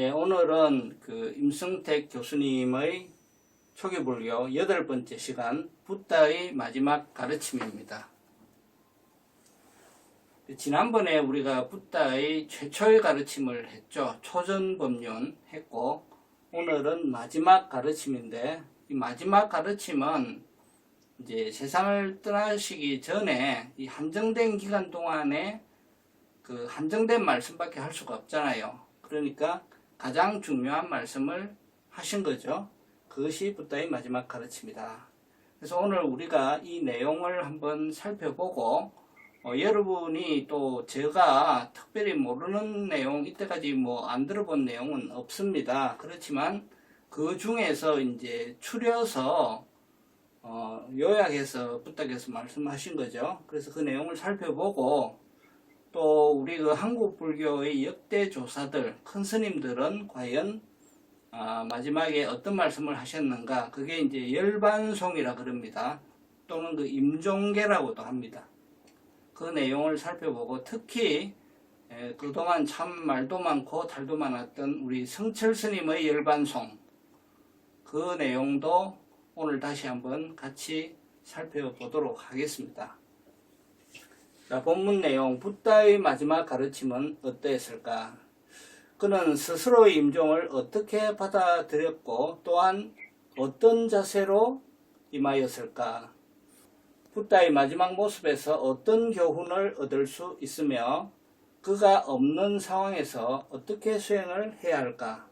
네, 오늘은 그 임승택 교수님의 초기불교 8번째 시간 붓다의 마지막 가르침입니다. 지난번에 우리가 붓다의 최초의 가르침을 했죠. 초전법륜 했고, 오늘은 마지막 가르침인데, 이 마지막 가르침은 이제 세상을 떠나시기 전에 이 한정된 기간 동안에 그 한정된 말씀밖에 할 수가 없잖아요. 그러니까 가장 중요한 말씀을 하신 거죠. 그것이 붓다의 마지막 가르침이다. 그래서 오늘 우리가 이 내용을 한번 살펴보고 여러분이 또 제가 특별히 모르는 내용, 이때까지 뭐 안 들어본 내용은 없습니다. 그렇지만 그 중에서 이제 추려서 요약해서 붓다께서 말씀하신 거죠. 그래서 그 내용을 살펴보고 또 우리 그 한국 불교의 역대 조사들, 큰 스님들은 과연 마지막에 어떤 말씀을 하셨는가? 그게 이제 열반송이라 그럽니다. 또는 그 임종계라고도 합니다. 그 내용을 살펴보고 특히 그동안 참 말도 많고 탈도 많았던 우리 성철 스님의 열반송, 그 내용도 오늘 다시 한번 같이 살펴보도록 하겠습니다. 자, 본문 내용, 붓다의 마지막 가르침은 어떠했을까? 그는 스스로의 임종을 어떻게 받아들였고 또한 어떤 자세로 임하였을까? 붓다의 마지막 모습에서 어떤 교훈을 얻을 수 있으며 그가 없는 상황에서 어떻게 수행을 해야 할까?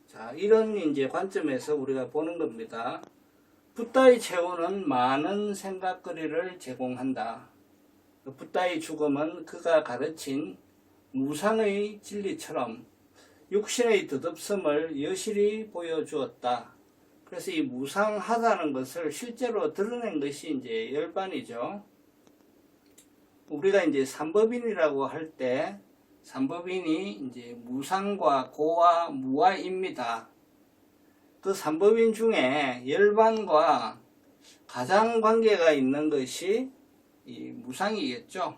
자, 이런 이제 관점에서 우리가 보는 겁니다. 붓다의 최후는 많은 생각거리를 제공한다. 붓다의 죽음은 그가 가르친 무상의 진리처럼 육신의 덧없음을 여실히 보여주었다. 그래서 이 무상하다는 것을 실제로 드러낸 것이 이제 열반이죠. 우리가 이제 삼법인이라고 할 때 삼법인이 이제 무상과 고와 무아입니다. 그 삼법인 중에 열반과 가장 관계가 있는 것이 이 무상이겠죠.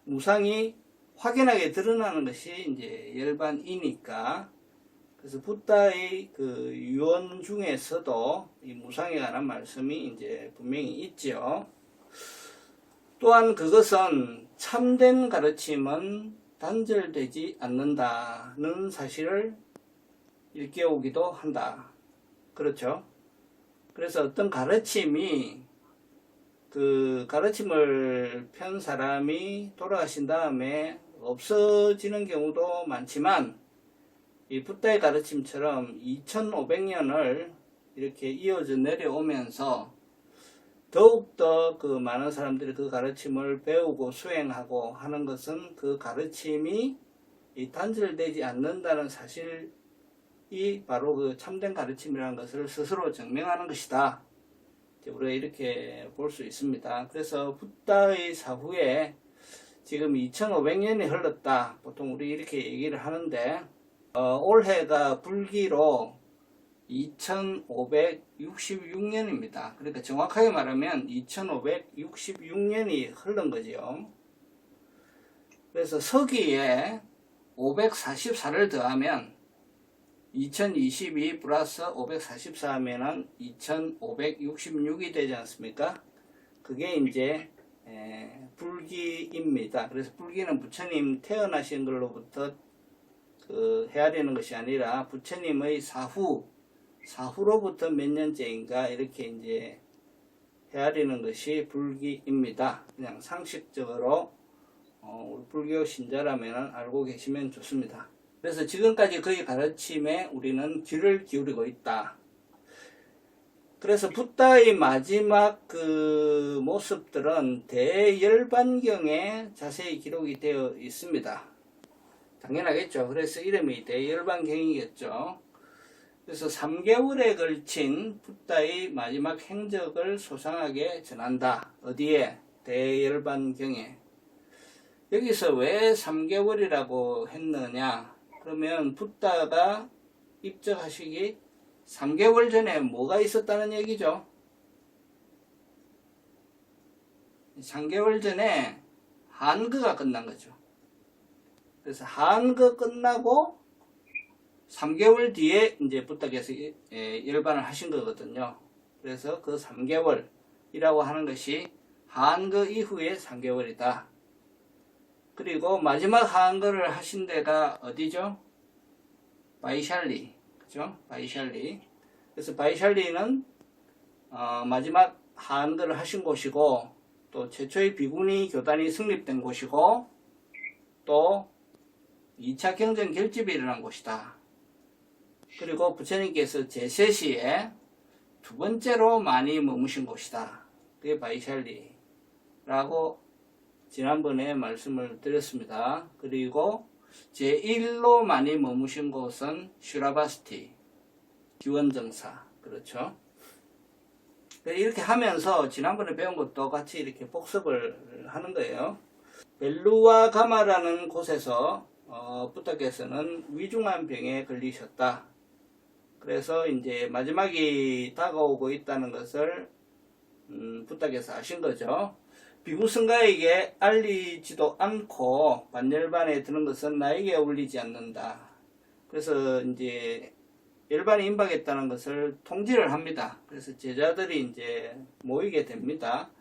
무상이 확연하게 드러나는 것이 이제 열반이니까. 그래서 붓다의 그 유언 중에서도 이 무상에 관한 말씀이 이제 분명히 있죠. 또한 그것은 참된 가르침은 단절되지 않는다는 사실을 일깨우기도 한다. 그렇죠. 그래서 어떤 가르침이 그 가르침을 편 사람이 돌아가신 다음에 없어지는 경우도 많지만 이 붓다의 가르침처럼 2500년을 이렇게 이어져 내려오면서 더욱더 그 많은 사람들이 그 가르침을 배우고 수행하고 하는 것은 그 가르침이 단절되지 않는다는 사실이 바로 그 참된 가르침이라는 것을 스스로 증명하는 것이다. 우리가 이렇게 볼 수 있습니다. 그래서 붓다의 사후에 지금 2500년이 흘렀다. 보통 우리 이렇게 얘기를 하는데 올해가 불기로 2566년입니다. 그러니까 정확하게 말하면 2566년이 흐른 거죠. 그래서 서기에 544를 더하면 2022 플러스 544 하면은 2566이 되지 않습니까? 그게 이제 불기입니다. 그래서 불기는 부처님 태어나신 걸로부터 헤아리는 것이 아니라 부처님의 사후로부터 몇 년째인가 이렇게 이제 헤아리는 것이 불기입니다. 그냥 상식적으로 우리 불교 신자라면 알고 계시면 좋습니다. 그래서 지금까지 그의 가르침에 우리는 귀를 기울이고 있다. 그래서 붓다의 마지막 그 모습들은 대열반경에 자세히 기록이 되어 있습니다. 당연하겠죠. 그래서 이름이 대열반경이겠죠. 그래서 3개월에 걸친 붓다의 마지막 행적을 소상하게 전한다. 어디에? 대열반경에. 여기서 왜 3개월이라고 했느냐? 그러면 붓다가 입적하시기 3개월 전에 뭐가 있었다는 얘기죠? 3개월 전에 한거가 끝난 거죠. 그래서 한거 끝나고 3개월 뒤에 이제 부탁해서 열반을 하신 거거든요. 그래서 그 3개월이라고 하는 것이 한거 이후에 3개월이다. 그리고 마지막 한거를 하신 데가 어디죠? 바이샬리. 그죠? 바이샬리. 그래서 바이샬리는 마지막 한거를 하신 곳이고, 또 최초의 비구니 교단이 성립된 곳이고, 또 2차 경전 결집이 일어난 곳이다. 그리고 부처님께서 제세시에 두 번째로 많이 머무신 곳이다. 그게 바이샬리라고 지난번에 말씀을 드렸습니다. 그리고 제1로 많이 머무신 곳은 슈라바스티, 기원정사. 그렇죠? 이렇게 하면서 지난번에 배운 것도 같이 이렇게 복습을 하는 거예요. 벨루와 가마라는 곳에서 부탁께서는 위중한 병에 걸리셨다. 그래서 이제 마지막이 다가오고 있다는 것을 부탁께서 아신 거죠. 비구승가에게 알리지도 않고 반열반에 드는 것은 나에게 어울리지 않는다. 그래서 이제 열반이 임박했다는 것을 통지를 합니다. 그래서 제자들이 이제 모이게 됩니다.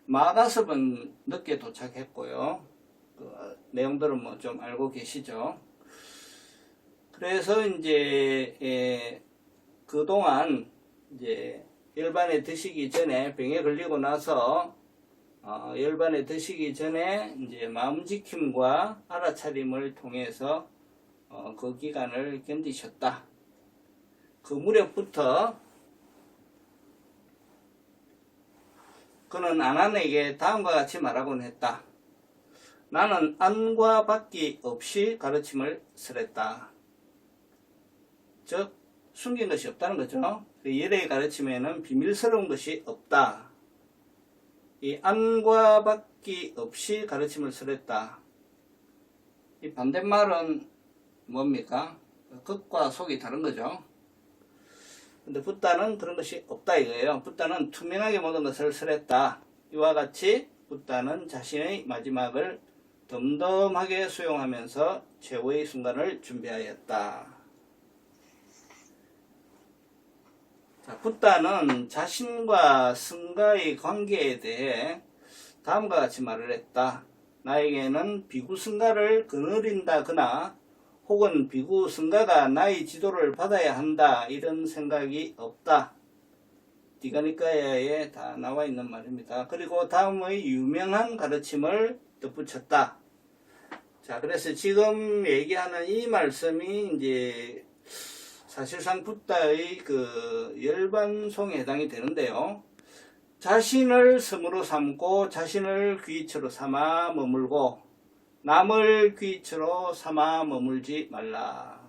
마가섭은 늦게 도착했고요. 그 내용들은 뭐 좀 알고 계시죠. 그래서 이제 그동안 이제 열반에 드시기 전에 병에 걸리고 나서 열반에 드시기 전에 이제 마음 지킴과 알아차림을 통해서 그 기간을 견디셨다. 그 무렵부터 그는 아난에게 다음과 같이 말하곤 했다. 나는 안과 밖이 없이 가르침을 설했다. 즉 숨긴 것이 없다는 거죠. 그 열의 가르침에는 비밀스러운 것이 없다. 이 안과 밖이 없이 가르침을 설했다. 이 반대말은 뭡니까? 겉과 속이 다른 거죠. 근데 붓다는 그런 것이 없다 이거예요. 붓다는 투명하게 모든 것을 설했다. 이와 같이 붓다는 자신의 마지막을 덤덤하게 수용하면서 최후의 순간을 준비하였다. 자, 붓다는 자신과 승가의 관계에 대해 다음과 같이 말을 했다. 나에게는 비구 승가를 거느린다거나 혹은 비구 승가가 나의 지도를 받아야 한다 이런 생각이 없다. 디가니카야에 다 나와 있는 말입니다. 그리고 다음의 유명한 가르침을 덧붙였다. 자, 그래서 지금 얘기하는 이 말씀이 이제 사실상 붓다의 그 열반송에 해당이 되는데요. 자신을 섬으로 삼고 자신을 귀처로 삼아 머물고 남을 귀처로 삼아 머물지 말라.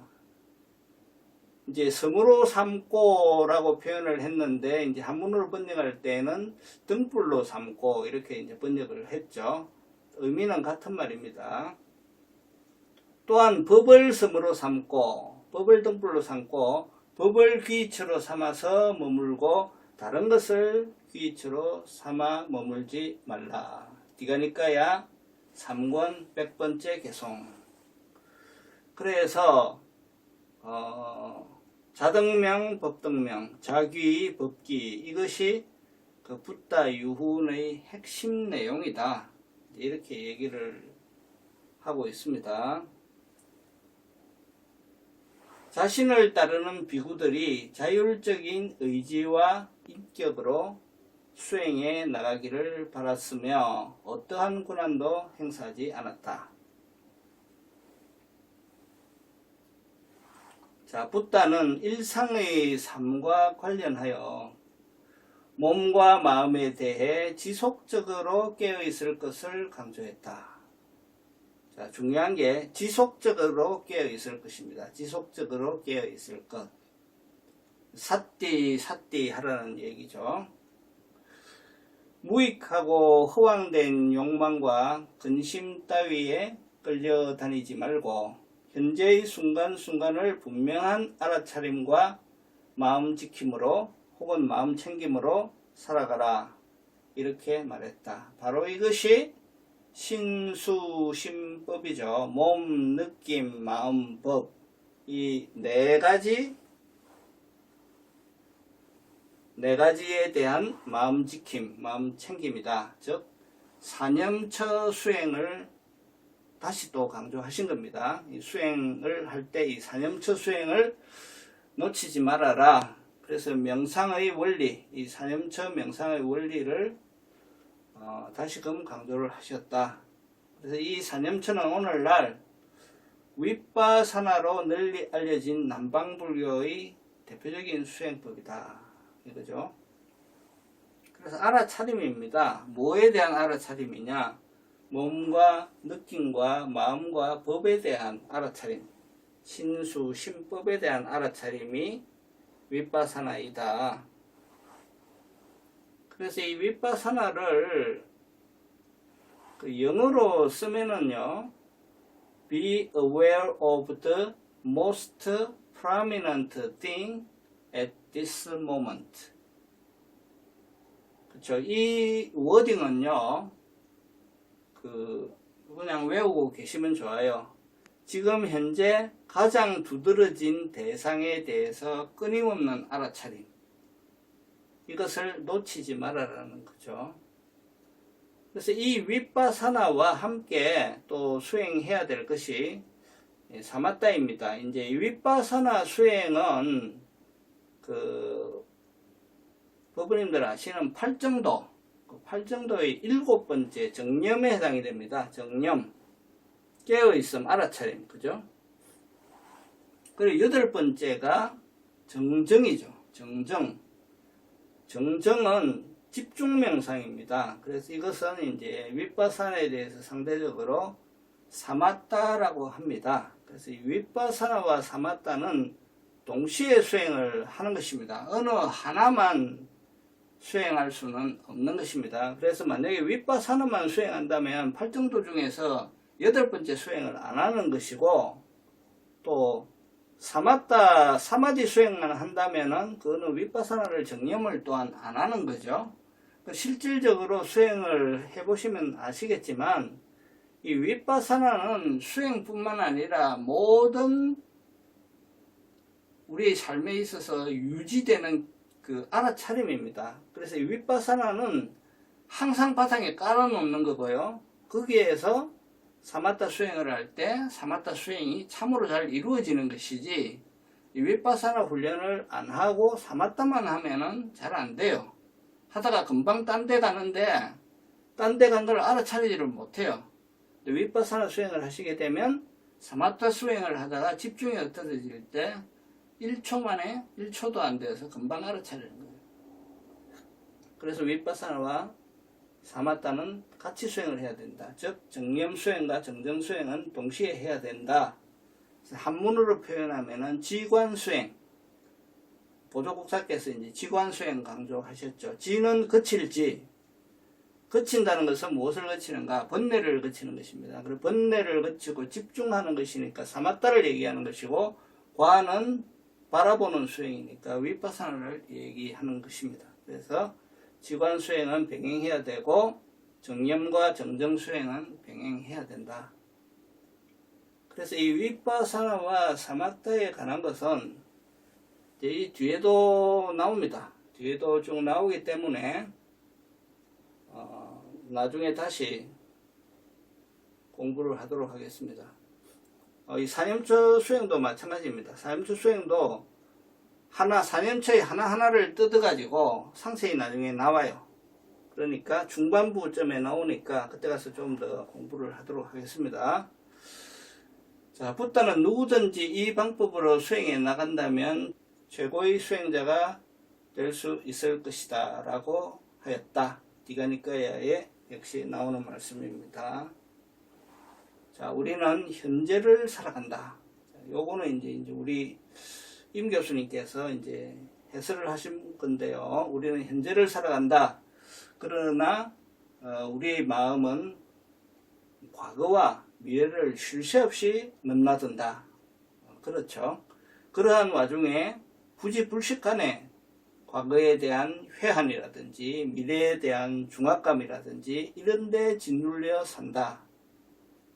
이제 섬으로 삼고라고 표현을 했는데 이제 한문으로 번역할 때는 등불로 삼고 이렇게 이제 번역을 했죠. 의미는 같은 말입니다. 또한 법을 섬으로 삼고 법을 등불로 삼고 법을 귀처로 삼아서 머물고 다른 것을 귀처로 삼아 머물지 말라. 디가니까야 3권 100번째 개송. 그래서 자등명, 법등명, 자귀, 법기 이것이 그 붓다 유훈의 핵심 내용이다. 이렇게 얘기를 하고 있습니다. 자신을 따르는 비구들이 자율적인 의지와 인격으로 수행해 나가기를 바랐으며 어떠한 고난도 행사하지 않았다. 자, 붓다는 일상의 삶과 관련하여 몸과 마음에 대해 지속적으로 깨어있을 것을 강조했다. 자, 중요한 게 지속적으로 깨어있을 것입니다. 지속적으로 깨어있을 것. 삿띠 하라는 얘기죠. 무익하고 허황된 욕망과 근심 따위에 끌려다니지 말고 현재의 순간순간을 분명한 알아차림과 마음 지킴으로 혹은 마음 챙김으로 살아가라. 이렇게 말했다. 바로 이것이 신수심법이죠. 몸, 느낌, 마음, 법. 이 네 가지에 대한 마음 지킴, 마음 챙김이다. 즉, 사념처 수행을 다시 또 강조하신 겁니다. 이 수행을 할 때 이 사념처 수행을 놓치지 말아라. 그래서 명상의 원리, 이 사념처 명상의 원리를 다시금 강조를 하셨다. 그래서 이 사념처는 오늘날 윗바사나로 널리 알려진 남방불교의 대표적인 수행법이다. 이거죠. 그래서 알아차림입니다. 뭐에 대한 알아차림이냐? 몸과 느낌과 마음과 법에 대한 알아차림, 신수, 신법에 대한 알아차림이 윗바사나이다. 그래서 이 윗바사나를 그 영어로 쓰면은요, be aware of the most prominent thing at this moment. 그쵸. 이 워딩은요, 그냥 외우고 계시면 좋아요. 지금 현재 가장 두드러진 대상에 대해서 끊임없는 알아차림. 이것을 놓치지 말아라는 거죠. 그래서 이 윗바사나와 함께 또 수행해야 될 것이 사마타입니다. 이제 윗바사나 수행은 법부님들 아시는 팔정도, 팔정도의 7번째 정념에 해당이 됩니다. 정념, 깨어있음, 알아차림, 그죠? 그리고 8번째가 정정이죠. 정정. 정정은 집중명상입니다. 그래서 이것은 이제 윗바사나에 대해서 상대적으로 사마타라고 합니다. 그래서 이 윗바사나와 사마타는 동시에 수행을 하는 것입니다. 어느 하나만 수행할 수는 없는 것입니다. 그래서 만약에 윗바사나만 수행한다면 8정도 중에서 8번째 수행을 안 하는 것이고, 또 사마디 수행만 한다면은 그거는 윗바사나를 정념을 또한 안 하는 거죠. 실질적으로 수행을 해보시면 아시겠지만 이 윗바사나는 수행뿐만 아니라 모든 우리의 삶에 있어서 유지되는 그 알아차림입니다. 그래서 이 윗바사나는 항상 바탕에 깔아놓는 거고요. 거기에서 사마타 수행을 할 때 사마타 수행이 참으로 잘 이루어지는 것이지, 이 윗바사나 훈련을 안 하고 사마타만 하면은 잘 안 돼요. 하다가 금방 딴 데 가는데 딴 데 간 걸 알아차리지를 못해요. 윗바사나 수행을 하시게 되면 사마타 수행을 하다가 집중이 흩어질 때 1초 만에 1초도 안 되어서 금방 알아차리는 거예요. 그래서 윗바사나와 사마타는 같이 수행을 해야 된다. 즉 정념 수행과 정정 수행은 동시에 해야 된다. 한문으로 표현하면은 지관 수행. 보조국사께서 이제 지관 수행 강조하셨죠. 지는 거칠지. 거친다는 것은 무엇을 거치는가? 번뇌를 거치는 것입니다. 그리고 번뇌를 거치고 집중하는 것이니까 사마타를 얘기하는 것이고, 관은 바라보는 수행이니까 윗바사나를 얘기하는 것입니다. 그래서 지관 수행은 병행해야 되고 정념과 정정 수행은 병행해야 된다. 그래서 이 윗바사나와 사마타에 관한 것은 이제 이 뒤에도 나옵니다. 뒤에도 쭉 나오기 때문에 나중에 다시 공부를 하도록 하겠습니다. 이 사념처 수행도 마찬가지입니다. 사념처 수행도 사념처의 하나하나를 뜯어가지고 상세히 나중에 나와요. 그러니까 중반부점에 나오니까 그때 가서 좀 더 공부를 하도록 하겠습니다. 자, 붓다는 누구든지 이 방법으로 수행해 나간다면 최고의 수행자가 될 수 있을 것이다 라고 하였다. 디가니까야에 역시 나오는 말씀입니다. 자, 우리는 현재를 살아간다. 요거는 이제 우리 임 교수님께서 이제 해설을 하신 건데요. 우리는 현재를 살아간다. 그러나 우리의 마음은 과거와 미래를 쉴 새 없이 넘나든다. 그렇죠. 그러한 와중에 부지불식간에 과거에 대한 회한이라든지 미래에 대한 중압감이라든지 이런 데 짓눌려 산다.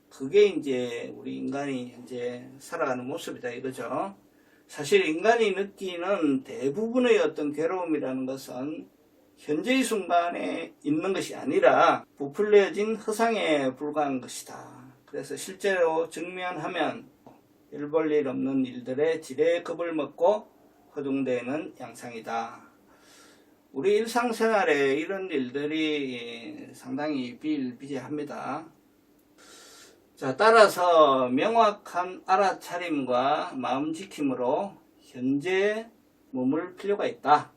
그게 이제 우리 인간이 현재 살아가는 모습이다 이거죠. 사실 인간이 느끼는 대부분의 어떤 괴로움이라는 것은 현재의 순간에 있는 것이 아니라 부풀려진 허상에 불과한 것이다. 그래서 실제로 직면하면 일 볼 일 없는 일들의 지레 겁을 먹고 허둥대는 양상이다. 우리 일상생활에 이런 일들이 상당히 비일비재합니다. 자, 따라서 명확한 알아차림과 마음 지킴으로 현재에 머물 필요가 있다.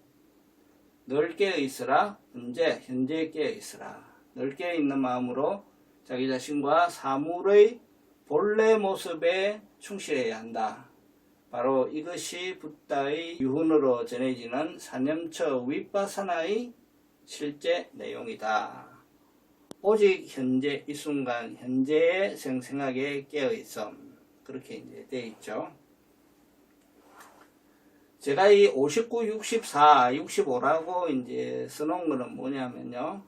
늘 깨어있으라. 현재에 깨어있으라. 늘 깨어있는 마음으로 자기 자신과 사물의 본래 모습에 충실해야 한다. 바로 이것이 붓다의 유훈으로 전해지는 사념처 윗바사나의 실제 내용이다. 오직 현재 이 순간 현재에 생생하게 깨어있음. 그렇게 이제 되어 있죠. 제가 이 59, 64, 65라고 이제 써놓은 거는 뭐냐면요.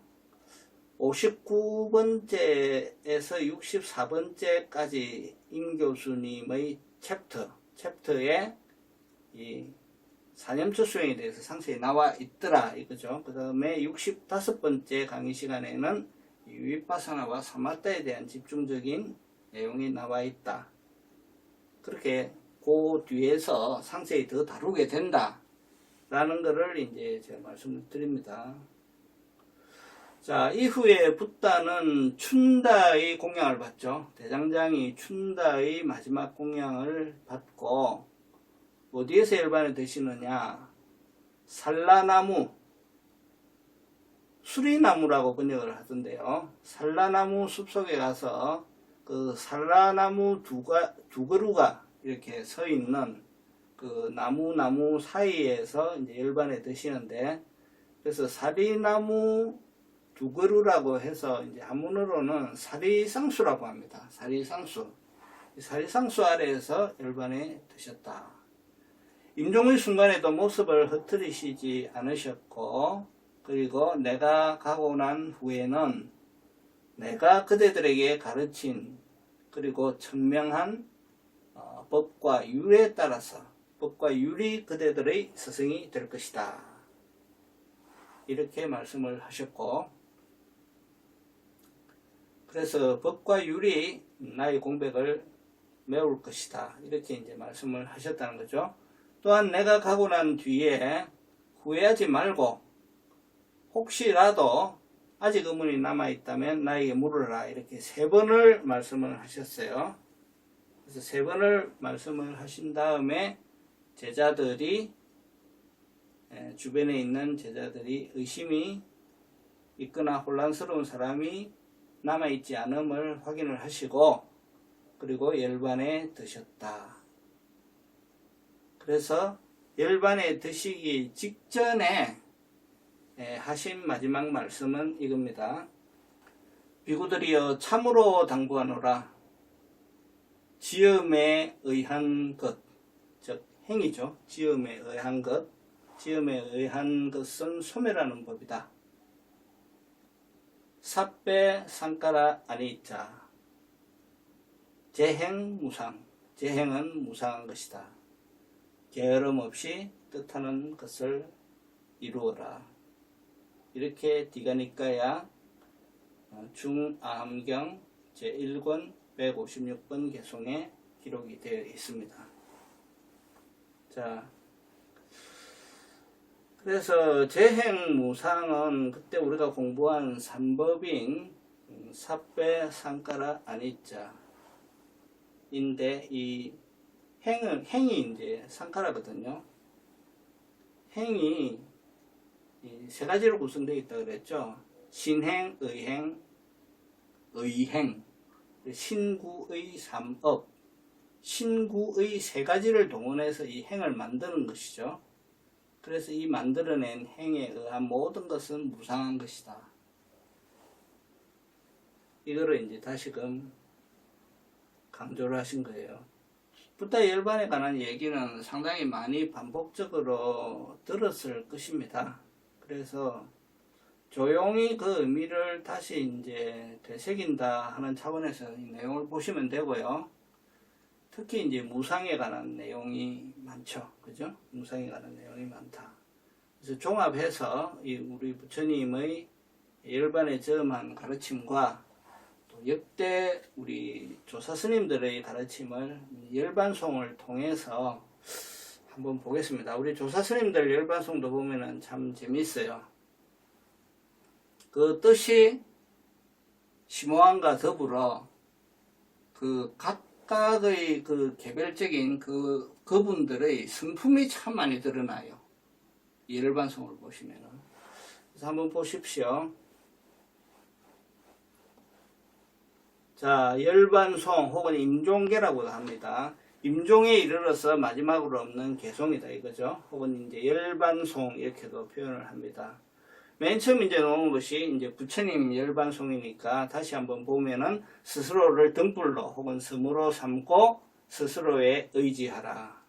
59번째에서 64번째까지 임 교수님의 챕터에 이 사념처 수행에 대해서 상세히 나와 있더라 이거죠. 그 다음에 65번째 강의 시간에는 이 윗바사나와 사마타에 대한 집중적인 내용이 나와 있다. 그렇게 그 뒤에서 상세히 더 다루게 된다 라는 것을 이제 제가 말씀을 드립니다. 자, 이후에 붓다는 춘다의 공양을 받죠. 대장장이 춘다의 마지막 공양을 받고 어디에서 열반에 드시느냐? 산라나무, 수리나무라고 번역을 하던데요. 산라나무 숲속에 가서 그 산라나무 두 그루가 이렇게 서 있는 그 나무 사이에서 이제 열반에 드시는데, 그래서 사리나무 두 그루라고 해서 이제 한문으로는 사리상수라고 합니다. 사리상수. 사리상수 아래에서 열반에 드셨다. 임종의 순간에도 모습을 흐트리시지 않으셨고, 그리고 내가 가고 난 후에는 내가 그대들에게 가르친 그리고 천명한 법과 율에 따라서 법과 율이 그대들의 스승이 될 것이다. 이렇게 말씀을 하셨고, 그래서 법과 율이 나의 공백을 메울 것이다. 이렇게 이제 말씀을 하셨다는 거죠. 또한 내가 가고 난 뒤에 후회하지 말고 혹시라도 아직 의문이 남아있다면 나에게 물으라. 이렇게 3번을 말씀을 하셨어요. 그래서 3번을 말씀을 하신 다음에 제자들이 주변에 있는 제자들이 의심이 있거나 혼란스러운 사람이 남아있지 않음을 확인을 하시고 그리고 열반에 드셨다. 그래서 열반에 드시기 직전에 하신 마지막 말씀은 이겁니다. 비구들이여 참으로 당부하노라. 지음에 의한 것, 즉 행위죠. 지음에 의한 것, 지음에 의한 것은 소멸하는 법이다. 삿배 상가라 아니자. 재행무상, 재행은 무상한 것이다. 게으름 없이 뜻하는 것을 이루어라. 이렇게 디가니까야 중아함경 제1권 156번 개송에 기록이 되어 있습니다. 자, 그래서 재행무상은 그때 우리가 공부한 3법인 삿배 상가라 아니자 인데, 이 행이 이제 상가라거든요. 행이 이 3가지로 구성되어 있다고 그랬죠. 신행, 의행, 의행, 신구의 3업, 신구의 3가지를 동원해서 이 행을 만드는 것이죠. 그래서 이 만들어낸 행에 의한 모든 것은 무상한 것이다. 이거를 이제 다시금 강조를 하신 거예요. 붓다 열반에 관한 얘기는 상당히 많이 반복적으로 들었을 것입니다. 그래서 조용히 그 의미를 다시 이제 되새긴다 하는 차원에서 이 내용을 보시면 되고요. 특히 이제 무상에 관한 내용이 많죠. 그죠? 무상에 관한 내용이 많다. 그래서 종합해서 이 우리 부처님의 열반에 저음한 가르침과 또 역대 우리 조사 스님들의 가르침을 열반송을 통해서 한번 보겠습니다. 우리 조사 스님들 열반송도 보면은 참 재미있어요. 그 뜻이 심오함과 더불어 그 각각의 그 개별적인 그분들의 성품이 참 많이 드러나요. 이 열반송을 보시면은. 그래서 한번 보십시오. 자, 열반송 혹은 임종계라고도 합니다. 임종에 이르러서 마지막으로 없는 개송이다 이거죠. 혹은 이제 열반송 이렇게도 표현을 합니다. 맨 처음 이제 놓은 것이 이제 부처님 열반송이니까 다시 한번 보면은 스스로를 등불로 혹은 스무로 삼고 스스로에 의지하라.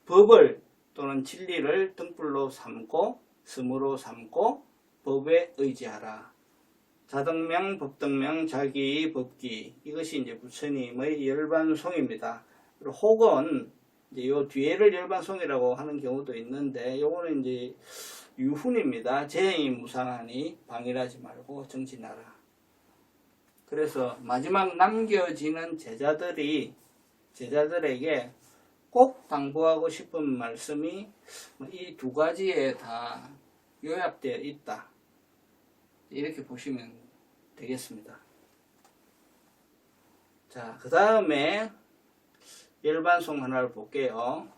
법을 또는 진리를 등불로 삼고 스무로 삼고 법에 의지하라. 자등명, 법등명, 자기, 법기. 이것이 이제 부처님의 열반송입니다. 혹은 이제 요 뒤에를 열반송이라고 하는 경우도 있는데, 요거는 이제 유훈입니다. 재행이 무상하니 방일하지 말고 정진하라. 그래서 마지막 남겨지는 제자들에게 꼭 당부하고 싶은 말씀이 이 두 가지에 다 요약되어 있다. 이렇게 보시면 되겠습니다. 자, 그 다음에 열반송 하나를 볼게요.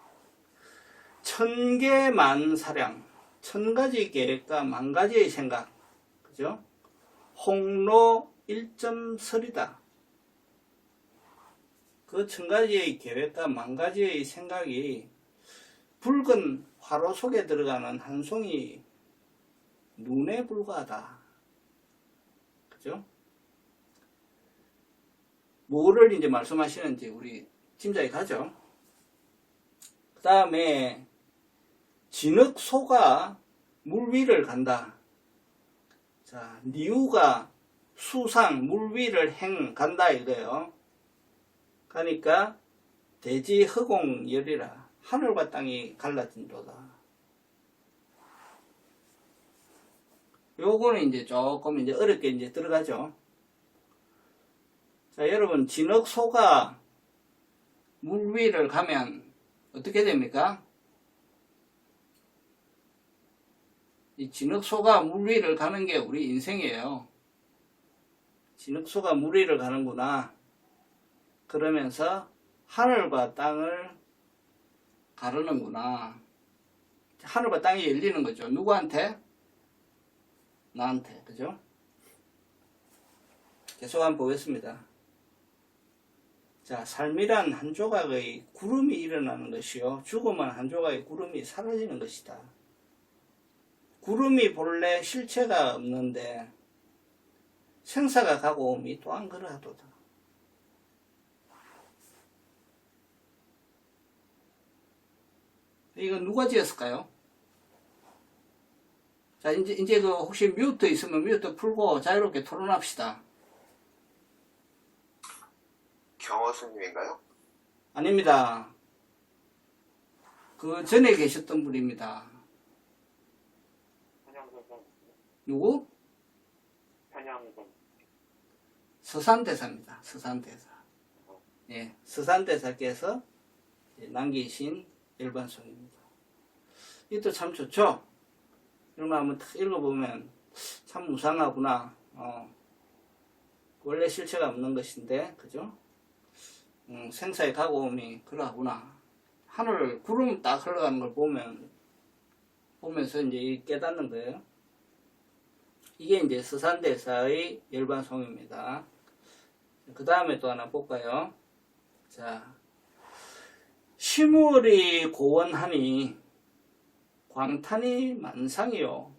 천계만사량, 1000가지 계획과 10,000가지의 생각, 그죠? 홍로 1.설이다. 그 1000가지의 계획과 10,000가지의 생각이 붉은 화로 속에 들어가는 한 송이 눈에 불과하다. 그죠? 뭐를 이제 말씀하시는지 우리 짐작이 가죠? 그 다음에 진흙소가 물 위를 간다. 자, 니우가 수상 물 위를 간다 이거예요. 그러니까 대지 허공열이라 하늘과 땅이 갈라진도다. 요거는 이제 조금 이제 어렵게 이제 들어가죠. 자, 여러분, 진흙소가 물 위를 가면 어떻게 됩니까? 이 진흙소가 물 위를 가는 게 우리 인생이에요. 진흙소가 물 위를 가는구나. 그러면서 하늘과 땅을 가르는구나. 하늘과 땅이 열리는 거죠. 누구한테? 나한테. 그죠? 계속 한번 보겠습니다. 자, 삶이란 한 조각의 구름이 일어나는 것이요. 죽음은 한 조각의 구름이 사라지는 것이다. 구름이 본래 실체가 없는데 생사가 가고 옴이 또한 그러하도다. 이거 누가 지었을까요? 자, 이제 그 혹시 뮤트 있으면 뮤트 풀고 자유롭게 토론합시다. 경호 스님인가요? 아닙니다. 그 전에 계셨던 분입니다. 누구? 서산대사입니다. 서산대사. 예, 서산대사께서 남기신 열반송입니다. 이것도 참 좋죠? 이런 거 한번 딱 읽어보면 참 무상하구나. 원래 실체가 없는 것인데, 그죠? 생사의 가고옴이 그러하구나. 하늘 구름 딱 흘러가는 걸 보면서 이제 깨닫는 거예요. 이게 이제 서산대사의 열반송입니다. 그 다음에 또 하나 볼까요? 자, 시물이 고원하니 광탄이 만상이요.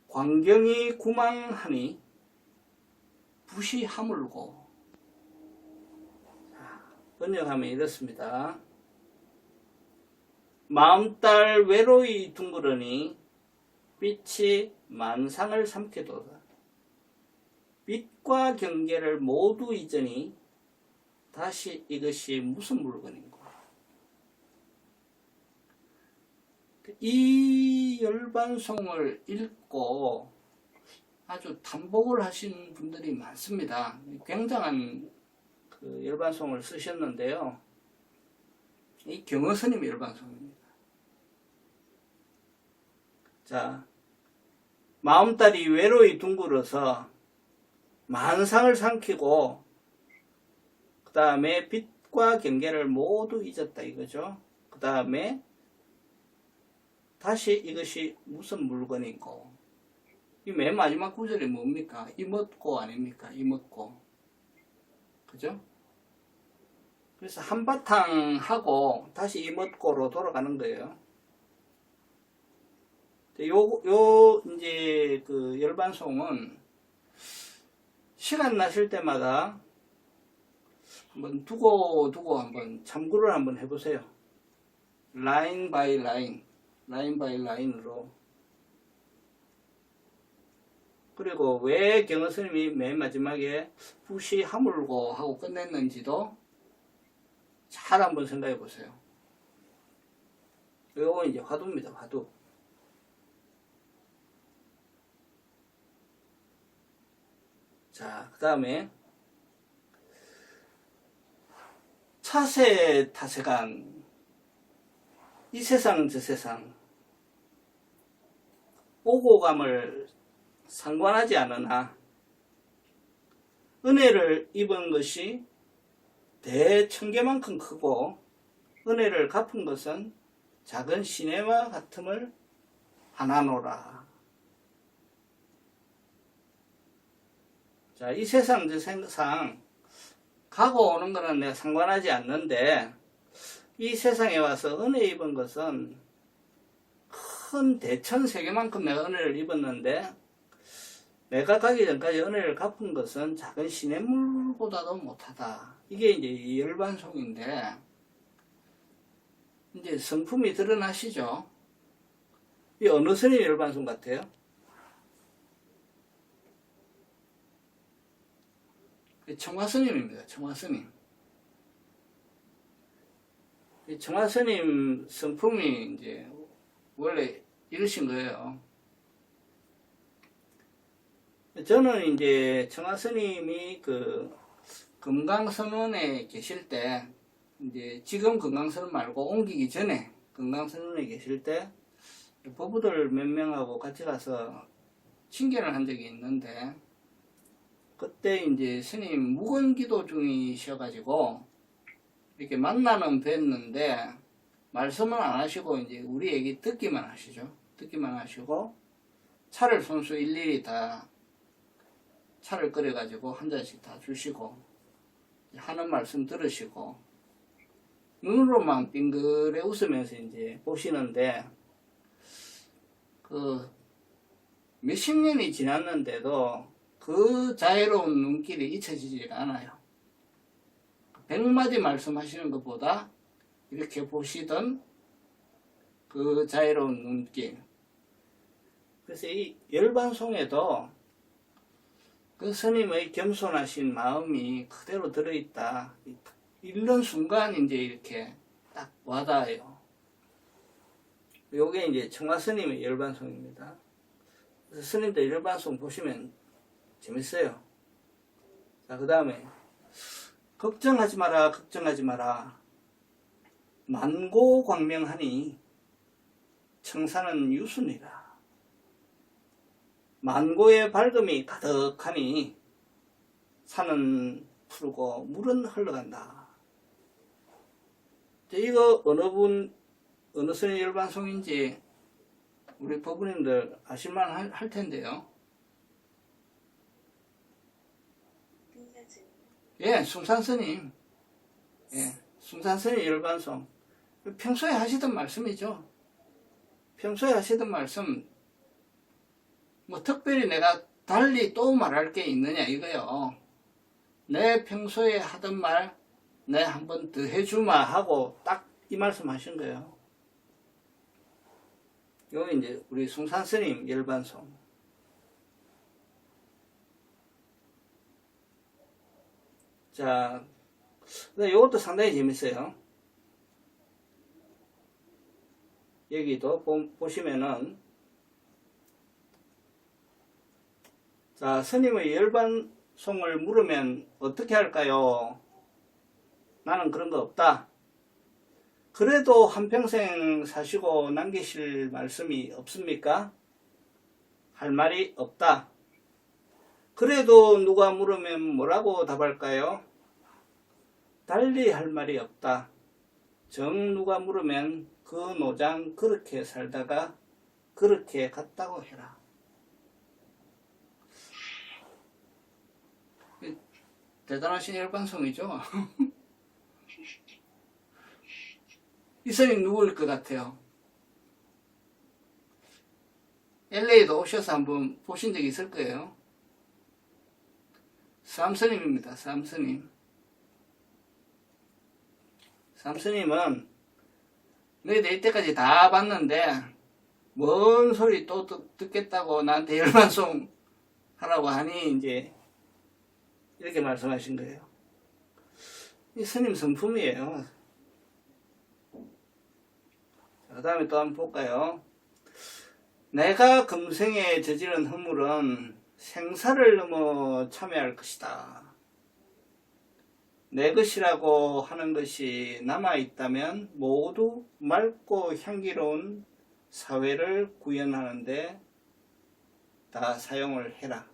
광경이 구망하니 붓이 하물고. 번역하면 이렇습니다. 마음딸 외로이 둥그러니 빛이 만상을 삼키도다. 빛과 경계를 모두 잊으니 다시 이것이 무슨 물건인고. 이 열반송을 읽고 아주 단복을 하신 분들이 많습니다. 굉장한 그 열반송을 쓰셨는데요. 이 경허스님의 열반송입니다. 자, 마음딸이 외로이 둥글어서 만상을 삼키고 그 다음에 빛과 경계를 모두 잊었다 이거죠. 그 다음에 다시 이것이 무슨 물건인고. 이 맨 마지막 구절이 뭡니까? 이먹고 아닙니까? 이먹고. 그죠? 그래서 한바탕 하고 다시 이먹고로 돌아가는 거예요. 이제 그 열반송은 시간 나실 때마다 한번 두고 한번 참고를 한번 해보세요. 라인 바이 라인 바이 라인으로. 그리고 왜 경허스님이 맨 마지막에 붓이 하물고 하고 끝냈는지도 잘 한번 생각해 보세요. 이거 이제 화두입니다. 화두. 자, 그 다음에 차세 타세간 이 세상 저 세상 오고 감을 상관하지 않으나 은혜를 입은 것이 대천개만큼 크고 은혜를 갚은 것은 작은 시내와 같음을 하나노라. 자, 이 세상 저 세상 가고 오는 거는 내가 상관하지 않는데 이 세상에 와서 은혜 입은 것은 큰 대천 세계만큼 내가 은혜를 입었는데 내가 가기 전까지 은혜를 갚은 것은 작은 시냇물보다도 못하다. 이게 이제 열반송인데 이제 성품이 드러나시죠. 이 어느 스님 열반송 같아요? 청화스님입니다. 청화스님. 이 청화스님 성품이 이제 원래 이러신 거예요. 저는 이제 청화스님이 그 금강선원에 계실 때, 이제 지금 금강선원 말고 옮기기 전에 금강선원에 계실 때 부부들 몇 명하고 같이 가서 친견을 한 적이 있는데, 그때 이제 스님 묵은기도 중이셔가지고 이렇게 만나는 뵀는데 말씀은 안 하시고 이제 우리 얘기 듣기만 하시죠. 듣기만 하시고 차를 손수 일일이 다 차를 끓여가지고 한 잔씩 다 주시고 하는 말씀 들으시고 눈으로만 빙그레 웃으면서 이제 보시는데 그 몇십 년이 지났는데도 그 자애로운 눈길이 잊혀지질 않아요. 100마디 말씀하시는 것보다 이렇게 보시던 그 자애로운 눈길. 그래서 이 열반송에도 그 스님의 겸손하신 마음이 그대로 들어있다. 읽는 순간 이제 이렇게 딱 와닿아요. 요게 이제 청화스님의 열반송입니다. 그래서 스님들 열반송 보시면 재밌어요. 자, 그 다음에 걱정하지 마라, 걱정하지 마라. 만고광명하니 청산은 유순이라. 만고의 밝음이 가득하니 산은 푸르고 물은 흘러간다. 이거 어느 스님 열반송인지 우리 법부님들 아실만 할 텐데요. 예, 숭산스님. 예, 숭산스님 열반송. 평소에 하시던 말씀이죠. 평소에 하시던 말씀, 뭐 특별히 내가 달리 또 말할 게 있느냐 이거요. 내 평소에 하던 말 네, 한 번 더 해주마 하고 딱 이 말씀 하신 거예요. 요 이제 우리 숭산 스님 열반송. 자, 이것도 상당히 재밌어요. 여기도 보시면은, 자, 스님의 열반송을 물으면 어떻게 할까요? 나는 그런 거 없다. 그래도 한평생 사시고 남기실 말씀이 없습니까? 할 말이 없다. 그래도 누가 물으면 뭐라고 답할까요? 달리 할 말이 없다. 정 누가 물으면 그 노장 그렇게 살다가 그렇게 갔다고 해라. 대단하신 열반송이죠. 이 스님 누구일 것 같아요? LA도 오셔서 한번 보신 적이 있을 거예요. 삼스님입니다. 삼스님. 삼스님은 너희들 이때까지 다 봤는데 뭔 소리 또 듣겠다고 나한테 열반송 하라고 하니 이제 이렇게 말씀하신 거예요. 이 스님 성품이에요. 그 다음에 또 한번 볼까요? 내가 금생에 저지른 허물은 생사를 넘어 참여할 것이다. 내 것이라고 하는 것이 남아있다면 모두 맑고 향기로운 사회를 구현하는데 다 사용을 해라.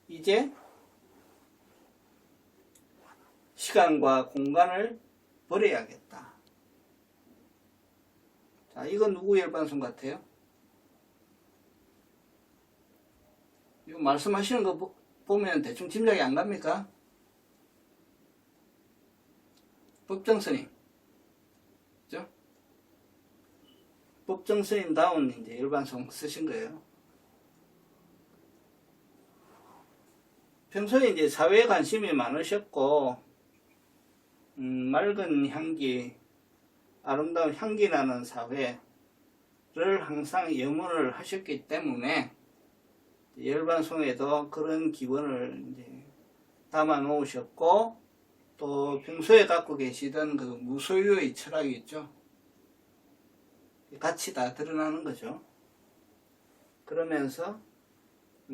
이제 시간과 공간을 버려야겠다. 자, 이건 누구 열반송 같아요? 이거 말씀하시는 거 보면 대충 짐작이 안 갑니까? 법정스님. 그죠? 법정스님다운 이제 열반송 쓰신 거예요. 평소에 이제 사회에 관심이 많으셨고, 맑은 향기, 아름다운 향기 나는 사회를 항상 염원을 하셨기 때문에 열반송에도 그런 기본을 이제 담아 놓으셨고, 또 평소에 갖고 계시던 그 무소유의 철학이 있죠. 같이 다 드러나는 거죠. 그러면서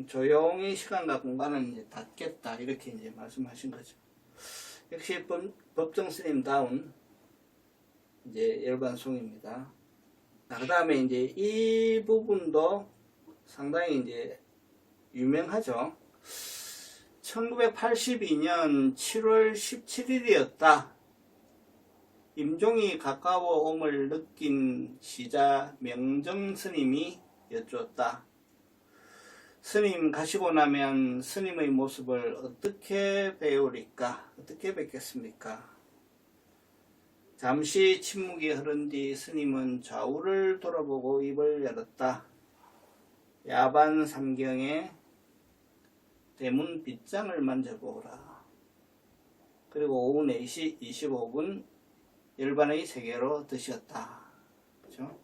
조용히 시간과 공간을 이제 닫겠다 이렇게 이제 말씀하신 거죠. 역시 법정스님다운 이제 열반송입니다. 그 다음에 이제 이 부분도 상당히 이제 유명하죠. 1982년 7월 17일이었다. 임종이 가까워 옴을 느낀 시자 명정스님이 여쭈었다. 스님 가시고 나면 스님의 모습을 어떻게 배우리까? 어떻게 뵙겠습니까? 잠시 침묵이 흐른 뒤 스님은 좌우를 돌아보고 입을 열었다. 야반 삼경에 대문 빗장을 만져보라. 그리고 오후 4시 25분 열반의 세계로 드셨다. 그죠?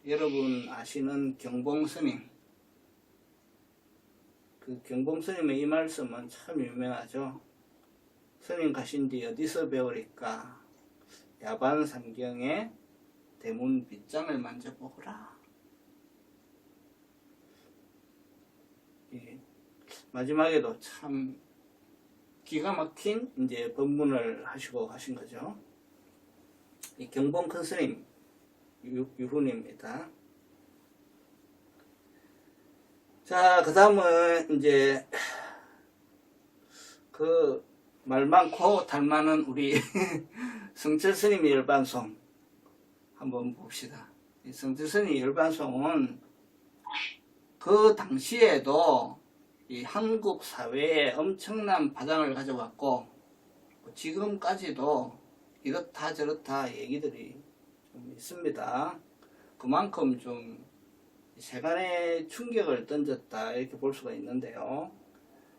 여러분 아시는 경봉스님. 그 경봉스님의 이 말씀은 참 유명하죠. 스님 가신 뒤 어디서 배우리까? 야반 삼경에 대문 빗장을 만져보거라. 예. 마지막에도 참 기가 막힌 이제 법문을 하시고 가신 거죠. 이 경봉 큰 스님 유훈입니다. 자, 그 다음은 이제 그 말 많고 달 많은 우리 성철 스님 열반송 한번 봅시다. 이 성철 스님 열반송은 그 당시에도 이 한국 사회에 엄청난 파장을 가져왔고 지금까지도 이렇다 저렇다 얘기들이 좀 있습니다. 그만큼 좀 세간의 충격을 던졌다 이렇게 볼 수가 있는데요.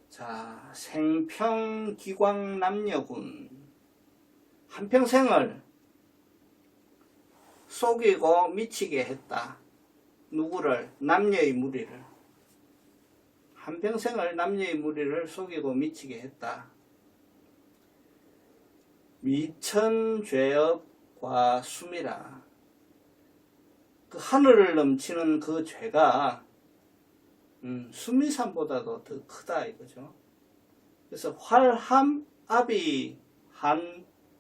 자, 생평기광남녀군. 한평생을 속이고 미치게 했다. 누구를? 남녀의 무리를. 한평생을 남녀의 무리를 속이고 미치게 했다. 미천죄업과 숨이라. 그 하늘을 넘치는 그 죄가 수미산보다도 더 크다 이거죠. 그래서 활함압이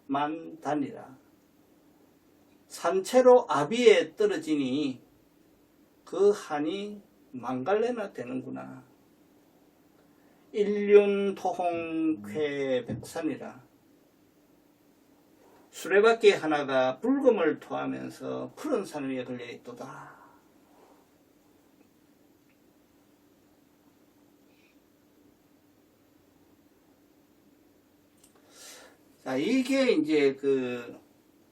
한만단이라. 산채로 아비에 떨어지니 그 한이 만갈래나 되는구나. 일륜토홍쾌백산이라. 수레바퀴 하나가 붉음을 토하면서 푸른 산 위에 걸려 있도다. 자, 이게 이제 그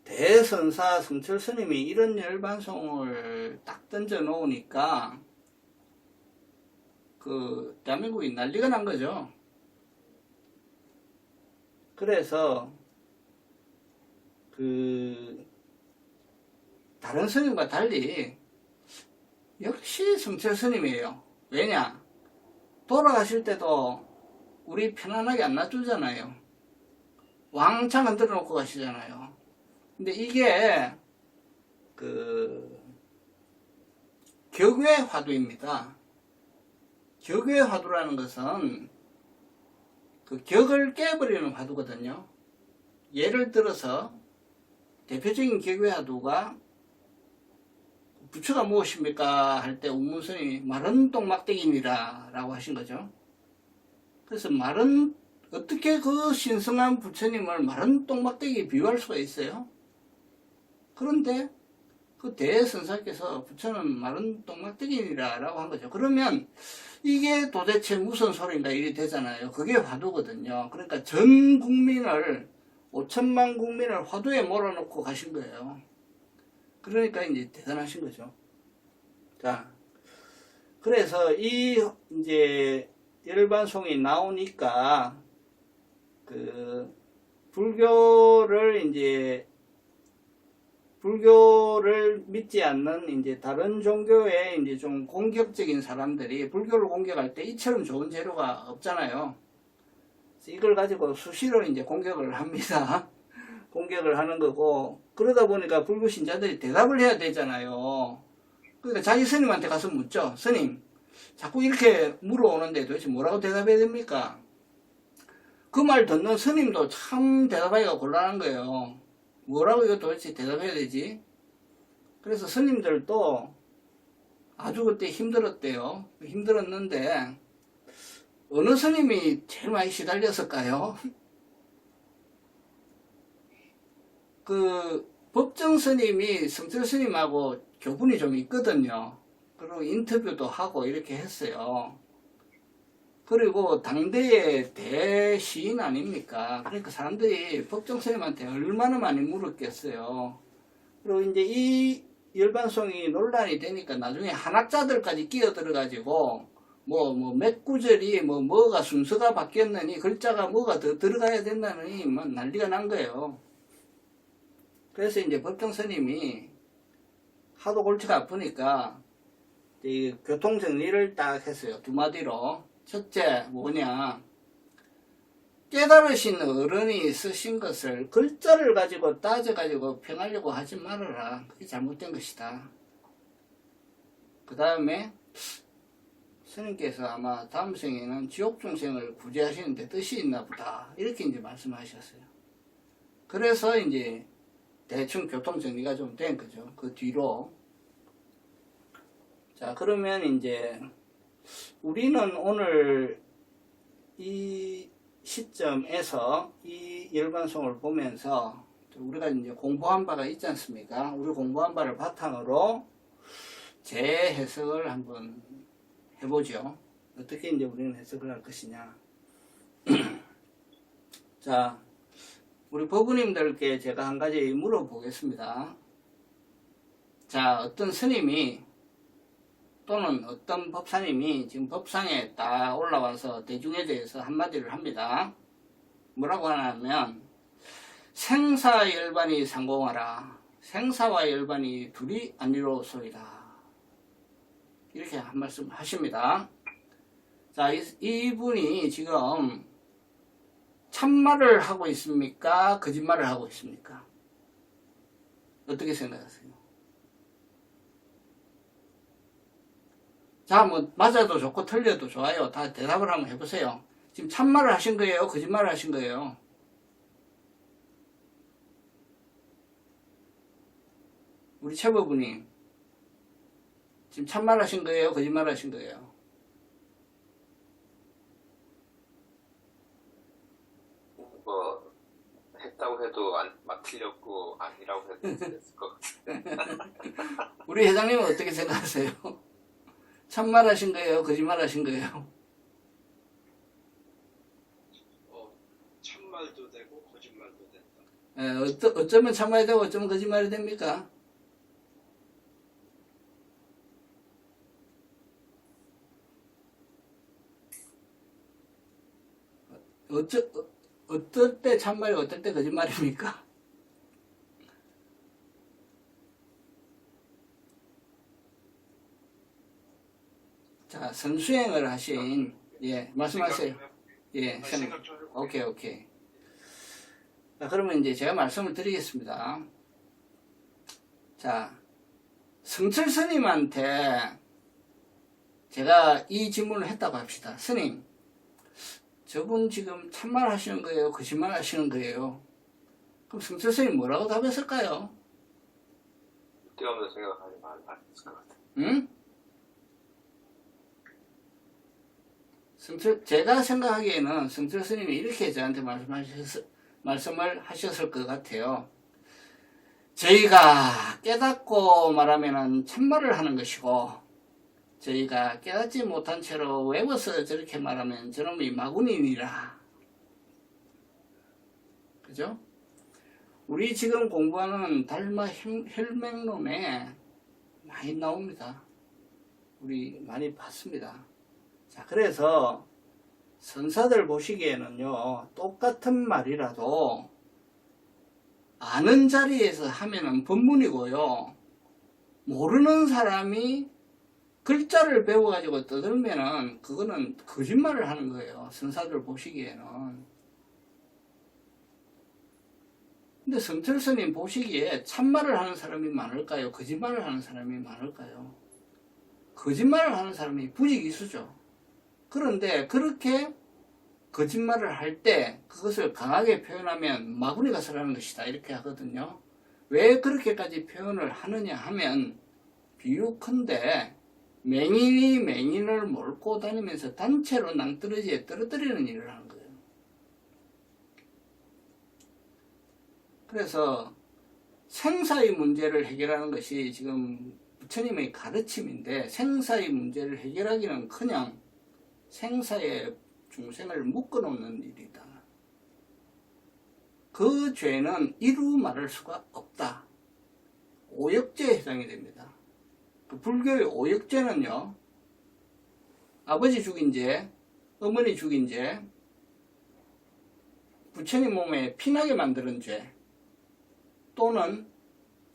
대선사 성철 스님이 이런 열반송을 딱 던져 놓으니까 그 대한민국이 난리가 난 거죠. 그래서 그 다른 스님과 달리 역시 성철 스님이에요. 왜냐? 돌아가실 때도 우리 편안하게 안 놔두잖아요. 왕창 흔들어 놓고 가시잖아요. 근데 이게 그 격외 화두입니다. 격외 화두라는 것은 그 격을 깨버리는 화두거든요. 예를 들어서 대표적인 격외 화두가 부처가 무엇입니까? 할 때 운문스님이 마른 똥막대기니라 라고 하신 거죠. 그래서 어떻게 그 신성한 부처님을 마른 똥막대기에 비유할 수가 있어요? 그런데 그 대선사께서 부처는 마른 똥막대기니라 라고 한 거죠. 그러면 이게 도대체 무슨 소린가 이리 되잖아요. 그게 화두거든요. 그러니까 전 국민을 5천만 국민을 화두에 몰아넣고 가신 거예요. 그러니까 이제 대단하신 거죠. 자, 그래서 이 이제 열반송이 나오니까 그 불교를 믿지 않는 이제 다른 종교의 이제 좀 공격적인 사람들이 불교를 공격할 때 이처럼 좋은 재료가 없잖아요. 이걸 가지고 수시로 이제 공격을 합니다. 공격을 하는 거고, 그러다 보니까 불교 신자들이 대답을 해야 되잖아요. 그러니까 자기 스님한테 가서 묻죠. 스님, 자꾸 이렇게 물어오는데 도대체 뭐라고 대답해야 됩니까? 그 말 듣는 스님도 참 대답하기가 곤란한 거예요. 뭐라고 이거 도대체 대답해야 되지? 그래서 스님들도 아주 그때 힘들었대요. 힘들었는데 어느 스님이 제일 많이 시달렸을까요? 그 법정 스님이 성철 스님하고 교분이 좀 있거든요. 그리고 인터뷰도 하고 이렇게 했어요. 그리고 당대의 대시인 아닙니까? 그러니까 사람들이 법정 스님한테 얼마나 많이 물었겠어요. 그리고 이제 이 열반송이 논란이 되니까 나중에 한학자들까지 끼어들어가지고 몇 구절이 뭐가 순서가 바뀌었느니 글자가 뭐가 더 들어가야 된다느니 난리가 난 거예요. 그래서 이제 법정 스님이 하도 골치가 아프니까 이 교통 정리를 딱 했어요. 두 마디로. 첫째 뭐냐, 깨달으신 어른이 쓰신 것을 글자를 가지고 따져가지고 평하려고 하지 말아라. 그게 잘못된 것이다. 그 다음에 스님께서 아마 다음 생에는 지옥 중생을 구제하시는데 뜻이 있나 보다, 이렇게 이제 말씀하셨어요. 그래서 이제 대충 교통 정리가 좀 된 거죠. 그 뒤로. 자, 그러면 이제 우리는 오늘 이 시점에서 이 열반송을 보면서 우리가 이제 공부한 바가 있지 않습니까? 우리 공부한 바를 바탕으로 재해석을 한번 해보죠. 어떻게 이제 우리는 해석을 할 것이냐. 자, 우리 법부님들께 제가 한 가지 물어보겠습니다. 자, 어떤 스님이 또는 어떤 법사님이 지금 법상에 딱 올라와서 대중에 대해서 한마디를 합니다. 뭐라고 하냐면 생사열반이 상공하라. 생사와 열반이 둘이 아니로소이다. 이렇게 한 말씀 하십니다. 자, 이분이 지금 참말을 하고 있습니까? 거짓말을 하고 있습니까? 어떻게 생각하세요? 자, 뭐 맞아도 좋고 틀려도 좋아요. 다 대답을 한번 해보세요. 지금 참말을 하신 거예요? 거짓말을 하신 거예요? 우리 최보부님, 지금 참말 하신 거예요? 거짓말 하신 거예요? 뭐 했다고 해도 막 틀렸고 아니라고 해도 틀렸을 것 같아요. 우리 회장님은 어떻게 생각하세요? 참말 하신 거예요? 거짓말 하신 거예요? 참말도 되고 거짓말도 된다. 어쩌면 참말이 되고 어쩌면 거짓말이 됩니까? 어떨 때 참말이 어떨 때 거짓말입니까? 자, 선수행을 하신, 예, 말씀하세요. 예, 생각 좀 해볼게요. 오케이. 자, 그러면 이제 제가 말씀을 드리겠습니다. 자, 성철 스님한테 제가 이 질문을 했다고 합시다. 스님, 저분 지금 참말 하시는 거예요? 거짓말 하시는 거예요? 그럼 성철 스님 뭐라고 답했을까요? 쓸데없는 생각하지 말았을 것 같아요. 응? 제가 생각하기에는 성철 스님이 이렇게 저한테 말씀을 하셨을 것 같아요. 저희가 깨닫고 말하면은 참말을 하는 것이고, 저희가 깨닫지 못한 채로 외워서 저렇게 말하면 저놈이 마구니니라. 그죠? 우리 지금 공부하는 달마 혈맹론에 많이 나옵니다. 우리 많이 봤습니다. 자, 그래서 선사들 보시기에는요, 똑같은 말이라도 아는 자리에서 하면은 법문이고요, 모르는 사람이 글자를 배워가지고 떠들면은 그거는 거짓말을 하는 거예요. 선사들 보시기에는. 근데 성철 스님 보시기에 참말을 하는 사람이 많을까요? 거짓말을 하는 사람이 많을까요? 거짓말을 하는 사람이 부지기수죠. 그런데 그렇게 거짓말을 할 때 그것을 강하게 표현하면 마구니가 서라는 것이다 이렇게 하거든요. 왜 그렇게까지 표현을 하느냐 하면 비유컨대 맹인이 맹인을 몰고 다니면서 단체로 낭떠러지에 떨어뜨리는 일을 하는 거예요. 그래서 생사의 문제를 해결하는 것이 지금 부처님의 가르침인데, 생사의 문제를 해결하기는 그냥 생사의 중생을 묶어놓는 일이다. 그 죄는 이루 말할 수가 없다. 오역죄에 해당이 됩니다. 그 불교의 오역죄는요, 아버지 죽인 죄, 어머니 죽인 죄, 부처님 몸에 피나게 만드는 죄, 또는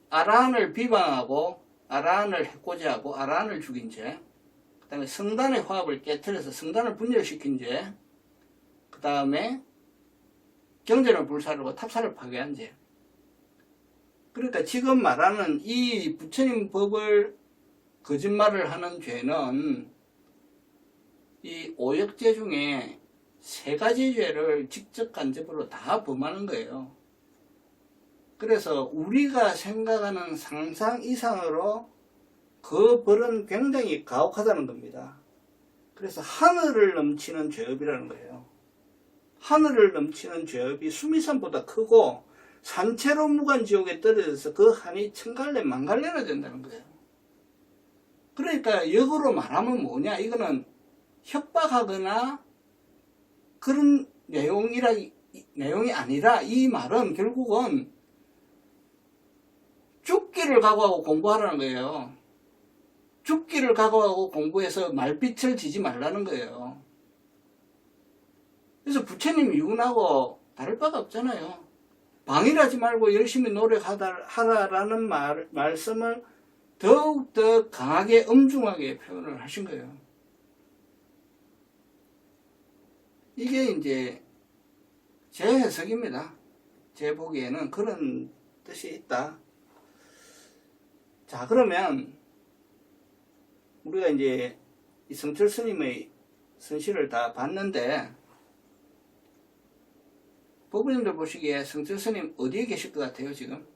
아라한을 비방하고 아라한을 해코지하고 아라한을 죽인 죄, 그 다음에 성단의 화합을 깨트려서 성단을 분열시킨 죄, 그 다음에 경전을 불사르고 탑사를 파괴한 죄. 그러니까 지금 말하는 이 부처님 법을 거짓말을 하는 죄는 이 오역죄 중에 세 가지 죄를 직접 간접으로 다 범하는 거예요. 그래서 우리가 생각하는 상상 이상으로 그 벌은 굉장히 가혹하다는 겁니다. 그래서 하늘을 넘치는 죄업이라는 거예요. 하늘을 넘치는 죄업이 수미산보다 크고 산채로 무간지옥에 떨어져서 그 한이 천갈래 만갈래나 된다는 거예요. 그러니까 역으로 말하면 뭐냐, 이거는 협박하거나 그런 내용이 아니라 이 말은 결국은 죽기를 각오하고 공부하라는 거예요. 죽기를 각오하고 공부해서 말빛을 지지 말라는 거예요. 그래서 부처님 이훈하고 다를 바가 없잖아요. 방일하지 말고 열심히 노력하라라는 말씀을 더욱더 강하게 엄중하게 표현을 하신 거예요. 이게 이제 제 해석입니다. 제 보기에는 그런 뜻이 있다. 자, 그러면 우리가 이제 이 성철 스님의 선시를 다 봤는데, 부부님들 보시기에 성철 스님 어디에 계실 것 같아요, 지금?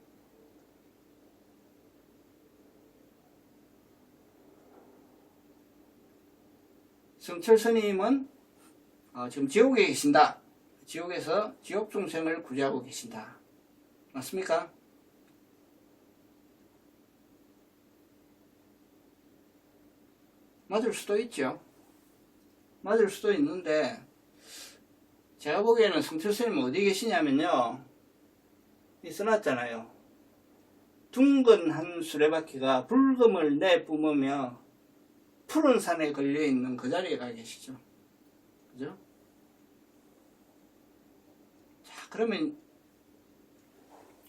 성철 스님은 지금 지옥에 계신다. 지옥에서 지옥 중생을 구제하고 계신다. 맞습니까? 맞을 수도 있죠. 맞을 수도 있는데, 제가 보기에는 성철 스님 어디 계시냐면요, 이 써놨잖아요. 둥근 한 수레바퀴가 불금을 내뿜으며 푸른 산에 걸려있는 그 자리에 가 계시죠. 그죠? 자, 그러면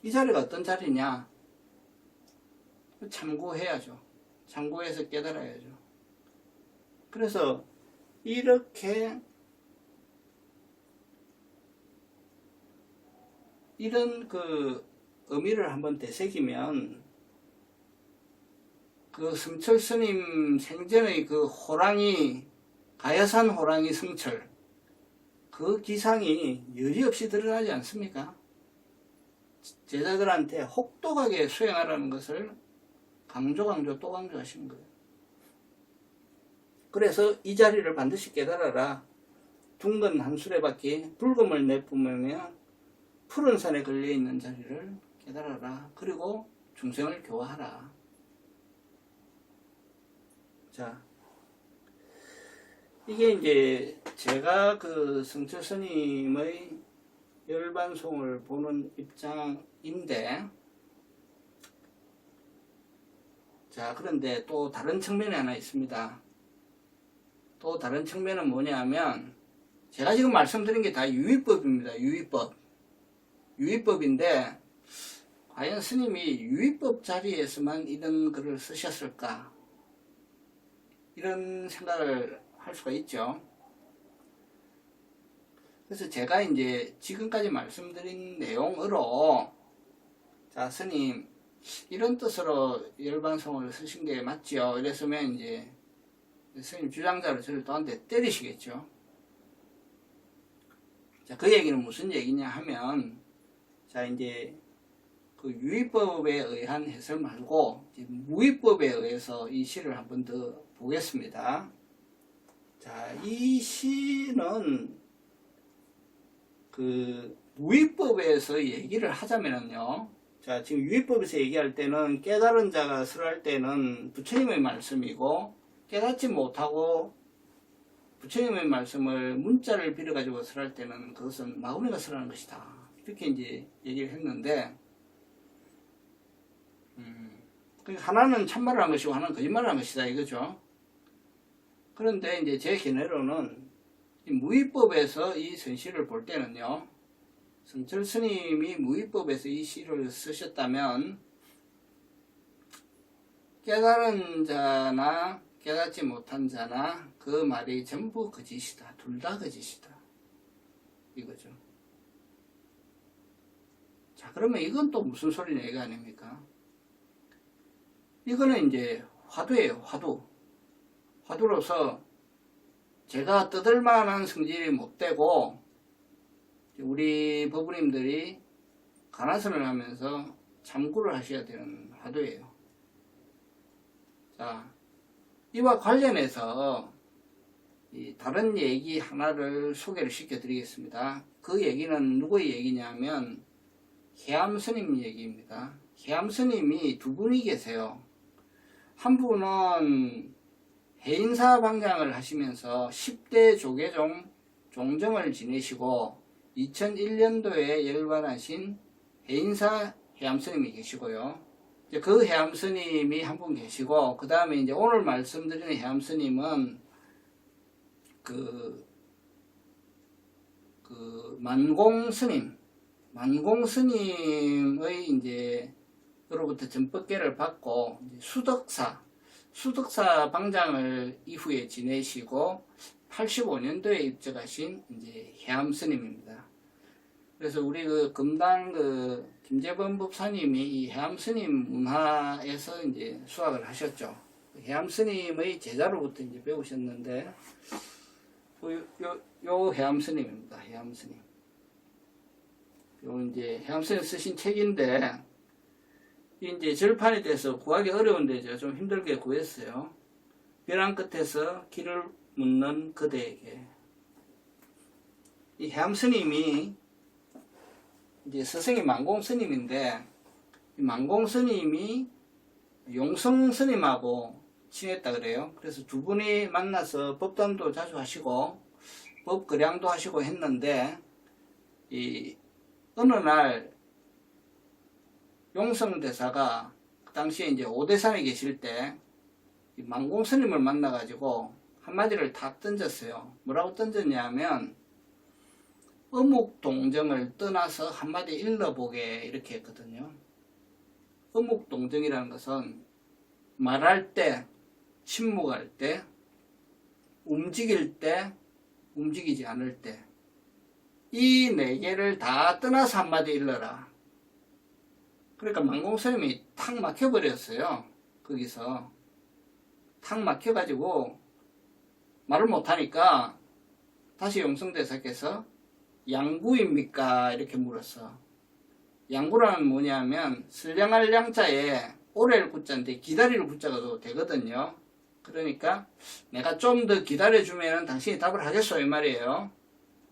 이 자리가 어떤 자리냐? 참고해야죠. 참고해서 깨달아야죠. 그래서 이렇게 이런 그 의미를 한번 되새기면, 그 성철 스님 생전의 그 호랑이, 가야산 호랑이 성철, 그 기상이 여지없이 드러나지 않습니까? 제자들한테 혹독하게 수행하라는 것을 강조 또 강조하시는 거예요. 그래서 이 자리를 반드시 깨달아라. 둥근 한 수레바퀴 불금을 내뿜으며 푸른 산에 걸려있는 자리를 깨달아라. 그리고 중생을 교화하라. 자, 이게 이제 제가 그 성철 스님의 열반송을 보는 입장인데, 자, 그런데 또 다른 측면이 하나 있습니다. 또 다른 측면은 뭐냐 하면, 제가 지금 말씀드린 게 다 유의법입니다. 유의법인데, 과연 스님이 유의법 자리에서만 이런 글을 쓰셨을까? 이런 생각을 할 수가 있죠. 그래서 제가 이제 지금까지 말씀드린 내용으로, 자, 스님, 이런 뜻으로 열반송을 쓰신 게 맞죠? 이랬으면 이제 스님 주장자로 저를 또 한 대 때리시겠죠. 자, 그 얘기는 무슨 얘기냐 하면, 자, 이제 그 유의법에 의한 해설 말고 이제 무의법에 의해서 이 시를 한번 더 보겠습니다. 자, 이 시는 그 무의법에서 얘기를 하자면요. 자, 지금 유의법에서 얘기할 때는 깨달은 자가 설할 때는 부처님의 말씀이고, 깨닫지 못하고 부처님의 말씀을 문자를 빌어가지고 설할 때는 그것은 마구니가 설하는 것이다. 이렇게 이제 얘기를 했는데, 하나는 참말을 한 것이고 하나는 거짓말을 한 것이다 이거죠. 그런데 이제 제 견해로는 이 무의법에서 이 선시를 볼 때는요, 성철 스님이 무의법에서 이 시를 쓰셨다면 깨달은 자나 깨닫지 못한 자나 그 말이 전부 거짓이다. 둘 다 거짓이다. 이거죠. 자, 그러면 이건 또 무슨 소리냐 이거 아닙니까? 이거는 이제 화두예요. 화두로서 제가 떠들만한 성질이 못 되고 우리 법부님들이 간화선을 하면서 참고를 하셔야 되는 화두예요. 자, 이와 관련해서 다른 얘기 하나를 소개를 시켜드리겠습니다. 그 얘기는 누구의 얘기냐면 해암스님 얘기입니다. 해암스님이 두 분이 계세요. 한 분은 해인사 방장을 하시면서 10대 조계종 종정을 지내시고 2001년도에 열반하신 해인사 해암스님이 계시고요. 이제 그 해암 스님이 한 분 계시고, 그 다음에 이제 오늘 말씀드리는 해암 스님은 그 만공 스님의 이제 으로부터 전법계를 받고 이제 수덕사 방장을 이후에 지내시고 85년도에 입적하신 이제 해암 스님입니다. 그래서 우리 그 금당 그 김재범 법사님이 이 해암 스님 문화에서 이제 수학을 하셨죠. 해암 스님의 제자로부터 이제 배우셨는데 요 해암 스님입니다. 해암 스님. 요 이제 해암 스님 쓰신 책인데 이제 절판이 돼서 구하기 어려운데 제가 좀 힘들게 구했어요. 벼랑 끝에서 길을 묻는 그대에게. 이 해암 스님이 이제 스승이 만공 스님인데, 이 만공 스님이 용성 스님하고 친했다 그래요. 그래서 두 분이 만나서 법담도 자주 하시고 법거량도 하시고 했는데, 이 어느 날 용성 대사가 그 당시에 이제 오대산에 계실 때 이 만공 스님을 만나가지고 한마디를 탁 던졌어요. 뭐라고 던졌냐면 어묵동정을 떠나서 한마디 일러보게 이렇게 했거든요. 어묵동정이라는 것은 말할 때, 침묵할 때, 움직일 때, 움직이지 않을 때, 이 네 개를 다 떠나서 한마디 일러라. 그러니까 만공스님이 탁 막혀버렸어요. 거기서 탁 막혀가지고 말을 못하니까 다시 용성대사께서 양구입니까? 이렇게 물었어. 양구라는 뭐냐면 선량할 양자에 오래를 구자인데 기다릴 구자가 되거든요. 그러니까 내가 좀 더 기다려주면 당신이 답을 하겠소 이 말이에요.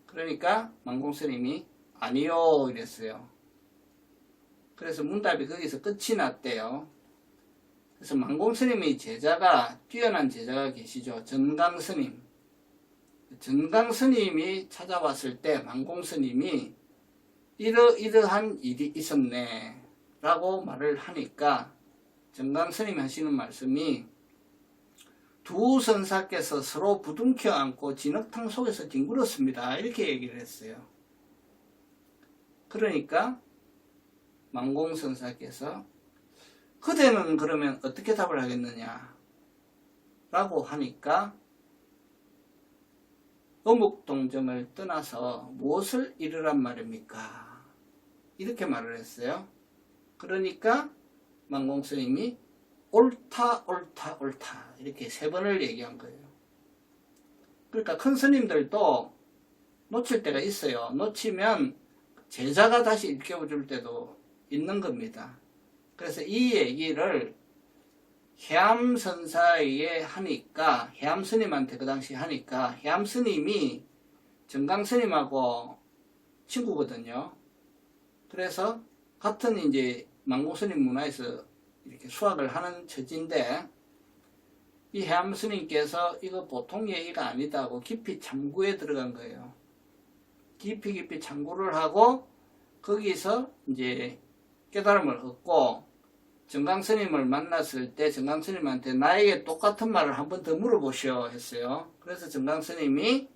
그러니까 만공스님이 아니요 이랬어요. 그래서 문답이 거기서 끝이 났대요. 그래서 만공스님의 제자가 뛰어난 제자가 계시죠. 전강스님. 전강스님이 찾아왔을 때 만공스님이 이러이러한 일이 있었네 라고 말을 하니까 전강스님이 하시는 말씀이 두 선사께서 서로 부둥켜 안고 진흙탕 속에서 뒹굴었습니다. 이렇게 얘기를 했어요. 그러니까 만공선사께서 그대는 그러면 어떻게 답을 하겠느냐 라고 하니까 어묵동정을 떠나서 무엇을 이르란 말입니까? 이렇게 말을 했어요. 그러니까 만공스님이 옳다 옳다 옳다 이렇게 세 번을 얘기한 거예요. 그러니까 큰 스님들도 놓칠 때가 있어요. 놓치면 제자가 다시 일깨워줄 때도 있는 겁니다. 그래서 이 얘기를 해암선사에 하니까, 해암스님한테 그 당시 하니까, 해암스님이 정강스님하고 친구거든요. 그래서 같은 이제 만공스님 문화에서 이렇게 수학을 하는 처지인데, 이 해암스님께서 이거 보통 얘기가 아니다고 깊이 참고에 들어간 거예요. 깊이 참고를 하고, 거기서 이제 깨달음을 얻고, 정강스님을 만났을 때 정강스님한테 나에게 똑같은 말을 한 번 더 물어보시오 했어요. 그래서 정강스님이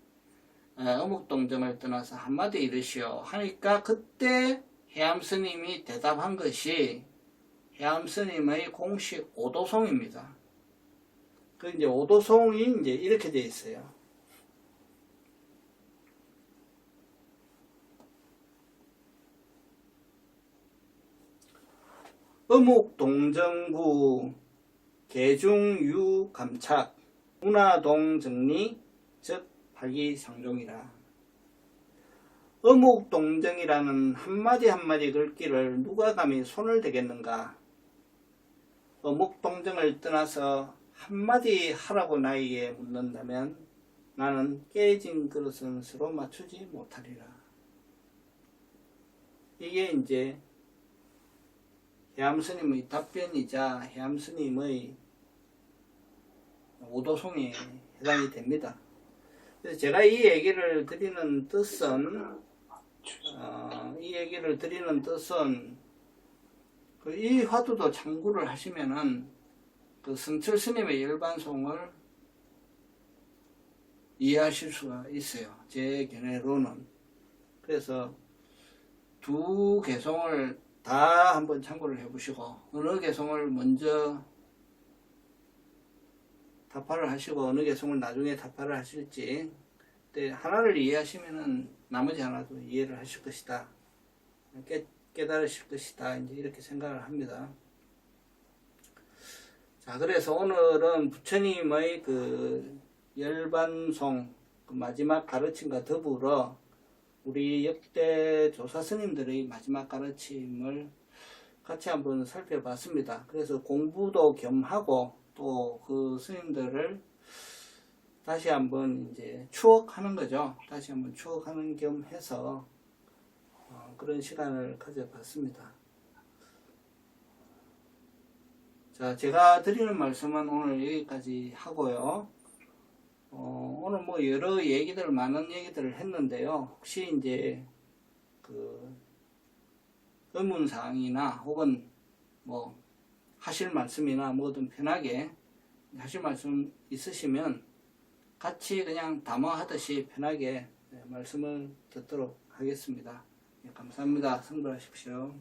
어묵동정을 떠나서 한마디 이르시오 하니까 그때 해암스님이 대답한 것이 해암스님의 공식 오도송입니다. 그 이제 오도송이 이제 이렇게 되어 있어요. 어묵동정구 계중유감착 문화동정리 즉 발기상종이라. 어묵동정이라는 한마디 한마디 글귀를 누가 감히 손을 대겠는가. 어묵동정을 떠나서 한마디 하라고 나에게 묻는다면 나는 깨진 그릇은 서로 맞추지 못하리라. 이게 이제 해암스님의 답변이자 해암스님의 오도송에 해당이 됩니다. 그래서 제가 이 얘기를 드리는 뜻은 이 화두도 참고를 하시면은 그 성철 스님의 열반송을 이해하실 수가 있어요. 제 견해로는. 그래서 두 개송을 다 한번 참고를 해보시고 어느 개송을 먼저 답화를 하시고 어느 개송을 나중에 답화를 하실지 하나를 이해하시면은 나머지 하나도 이해를 하실 것이다. 깨달으실 것이다. 이제 이렇게 생각을 합니다. 자, 그래서 오늘은 부처님의 그 열반송 그 마지막 가르침과 더불어 우리 역대 조사 스님들의 마지막 가르침을 같이 한번 살펴봤습니다. 그래서 공부도 겸하고 또 그 스님들을 다시 한번 이제 추억하는 거죠. 다시 한번 추억하는 겸 해서 그런 시간을 가져봤습니다. 자, 제가 드리는 말씀은 오늘 여기까지 하고요. 오늘 뭐 여러 얘기들, 많은 얘기들을 했는데요. 혹시 이제 그 의문사항이나 혹은 뭐 하실 말씀이나 뭐든 편하게 하실 말씀 있으시면 같이 그냥 담화하듯이 편하게 말씀을 듣도록 하겠습니다. 네, 감사합니다. 성불하십시오.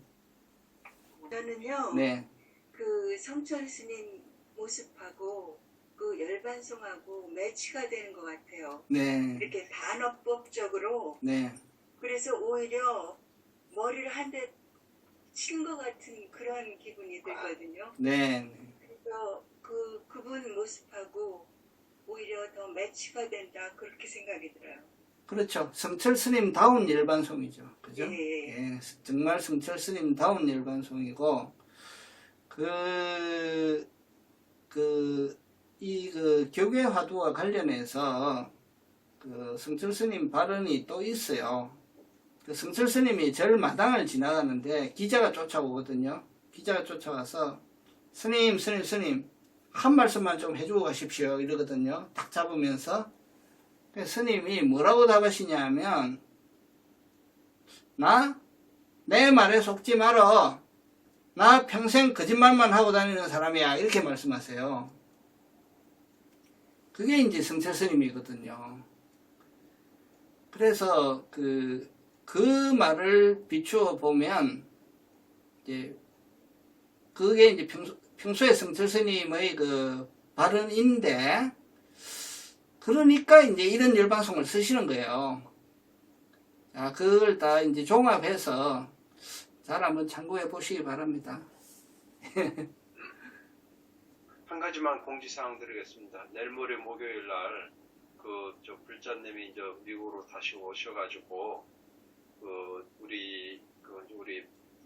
저는요, 네, 그 성철 스님 모습하고 그 열반송하고 매치가 되는 것 같아요. 네, 이렇게 단어법적으로. 네, 그래서 오히려 머리를 한 대 친 것 같은 그런 기분이 들거든요. 네, 그래서 그분 모습하고 오히려 더 매치가 된다, 그렇게 생각이 들어요. 그렇죠. 성철 스님다운 열반송이죠. 그죠? 예. 예, 정말 성철 스님다운 열반송이고, 이 교계 화두와 관련해서 그 성철 스님 발언이 또 있어요. 그 성철 스님이 절 마당을 지나가는데 기자가 쫓아오거든요. 기자가 쫓아와서 스님 한 말씀만 좀 해주고 가십시오 이러거든요. 딱 잡으면서 스님이 뭐라고 답하시냐면 내 말에 속지 말어. 나 평생 거짓말만 하고 다니는 사람이야. 이렇게 말씀하세요. 그게 이제 성철 스님이거든요. 그래서 그 말을 비추어 보면 이제 그게 이제 평소에 성철 스님의 그 발언인데 그러니까 이제 이런 열방송을 쓰시는 거예요. 자, 그걸 다 이제 종합해서 잘 한번 참고해 보시기 바랍니다. 한 가지만 공지사항 드리겠습니다. 내일 모레 목요일 날 저 불자님이 이제 미국으로 다시 오셔가지고 우리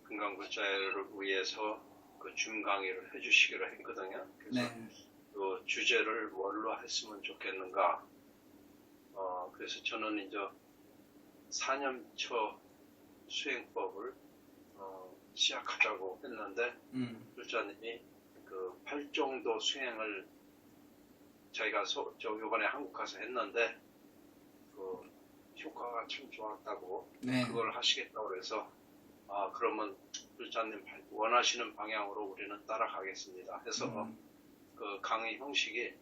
금강 불자를 위해서 그 줌 강의를 해주시기로 했거든요. 그래서 네. 그 주제를 뭘로 했으면 좋겠는가. 그래서 저는 이제 4년처 수행법을 시작하자고 했는데 불자님이 그 8정도 수행을 저희가 요번에 한국 가서 했는데 그 효과가 참 좋았다고 네. 그걸 하시겠다고 그래서 그러면 불자님 원하시는 방향으로 우리는 따라가겠습니다 해서 그 강의 형식이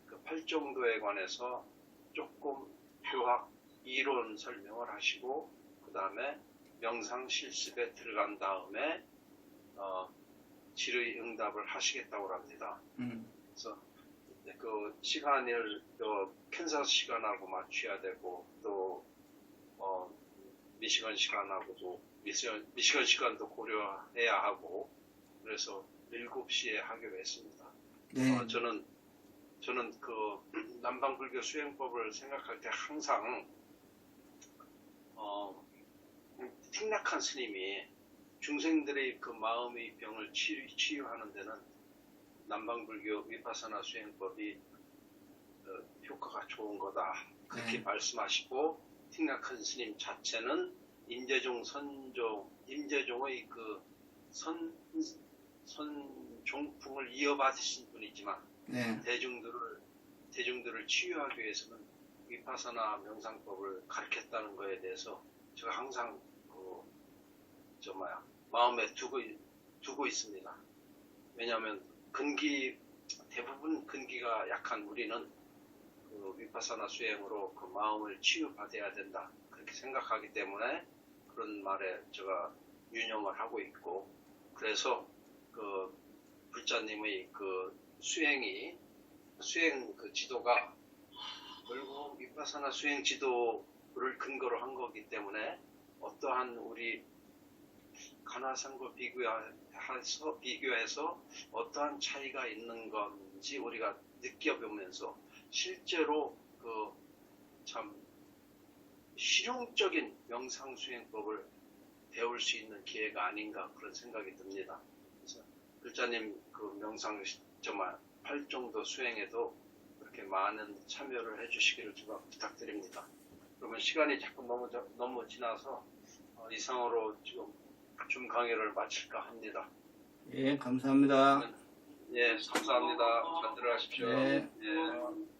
그 8정도에 관해서 조금 교학 이론 설명을 하시고 그 다음에 명상 실습에 들어간 다음에 질의 응답을 하시겠다고 합니다. 그래서 그 시간을 캔사스 시간하고 맞춰야 되고 또 미시건 시간하고도 미시건 시간도 고려해야 하고 그래서 7시에 하기로 했습니다. 네. 저는 그 남방불교 수행법을 생각할 때 항상 틱낙한 스님이 중생들의 그 마음의 병을 치유하는 데는 남방불교 위파사나 수행법이 효과가 좋은 거다. 그렇게 네. 말씀하시고 틱낙한 스님 자체는 임재종의 그 선종풍을 이어받으신 분이지만 네. 대중들을 치유하기 위해서는 위파사나 명상법을 가르쳤다는 것에 대해서 제가 항상 마음에 두고 두고 있습니다. 왜냐하면 대부분 근기가 약한 우리는 그 위파사나 수행으로 그 마음을 치유받아야 된다. 그렇게 생각하기 때문에 그런 말에 제가 유념을 하고 있고, 그래서 그 불자님의 그 수행 그 지도가 결국 위파사나 수행 지도를 근거로 한 거기 때문에 어떠한 우리 가나상과 비교해서 어떠한 차이가 있는 건지 우리가 느껴보면서 실제로 그 참 실용적인 명상수행법을 배울 수 있는 기회가 아닌가 그런 생각이 듭니다. 그래서 불자님 그 명상 8정도 수행에도 그렇게 많은 참여를 해주시기를 제가 부탁드립니다. 그러면 시간이 자꾸 너무 지나서 이상으로 지금 줌 강의를 마칠까 합니다. 예, 감사합니다. 예, 감사합니다. 잘 들어가십시오. 네. 예.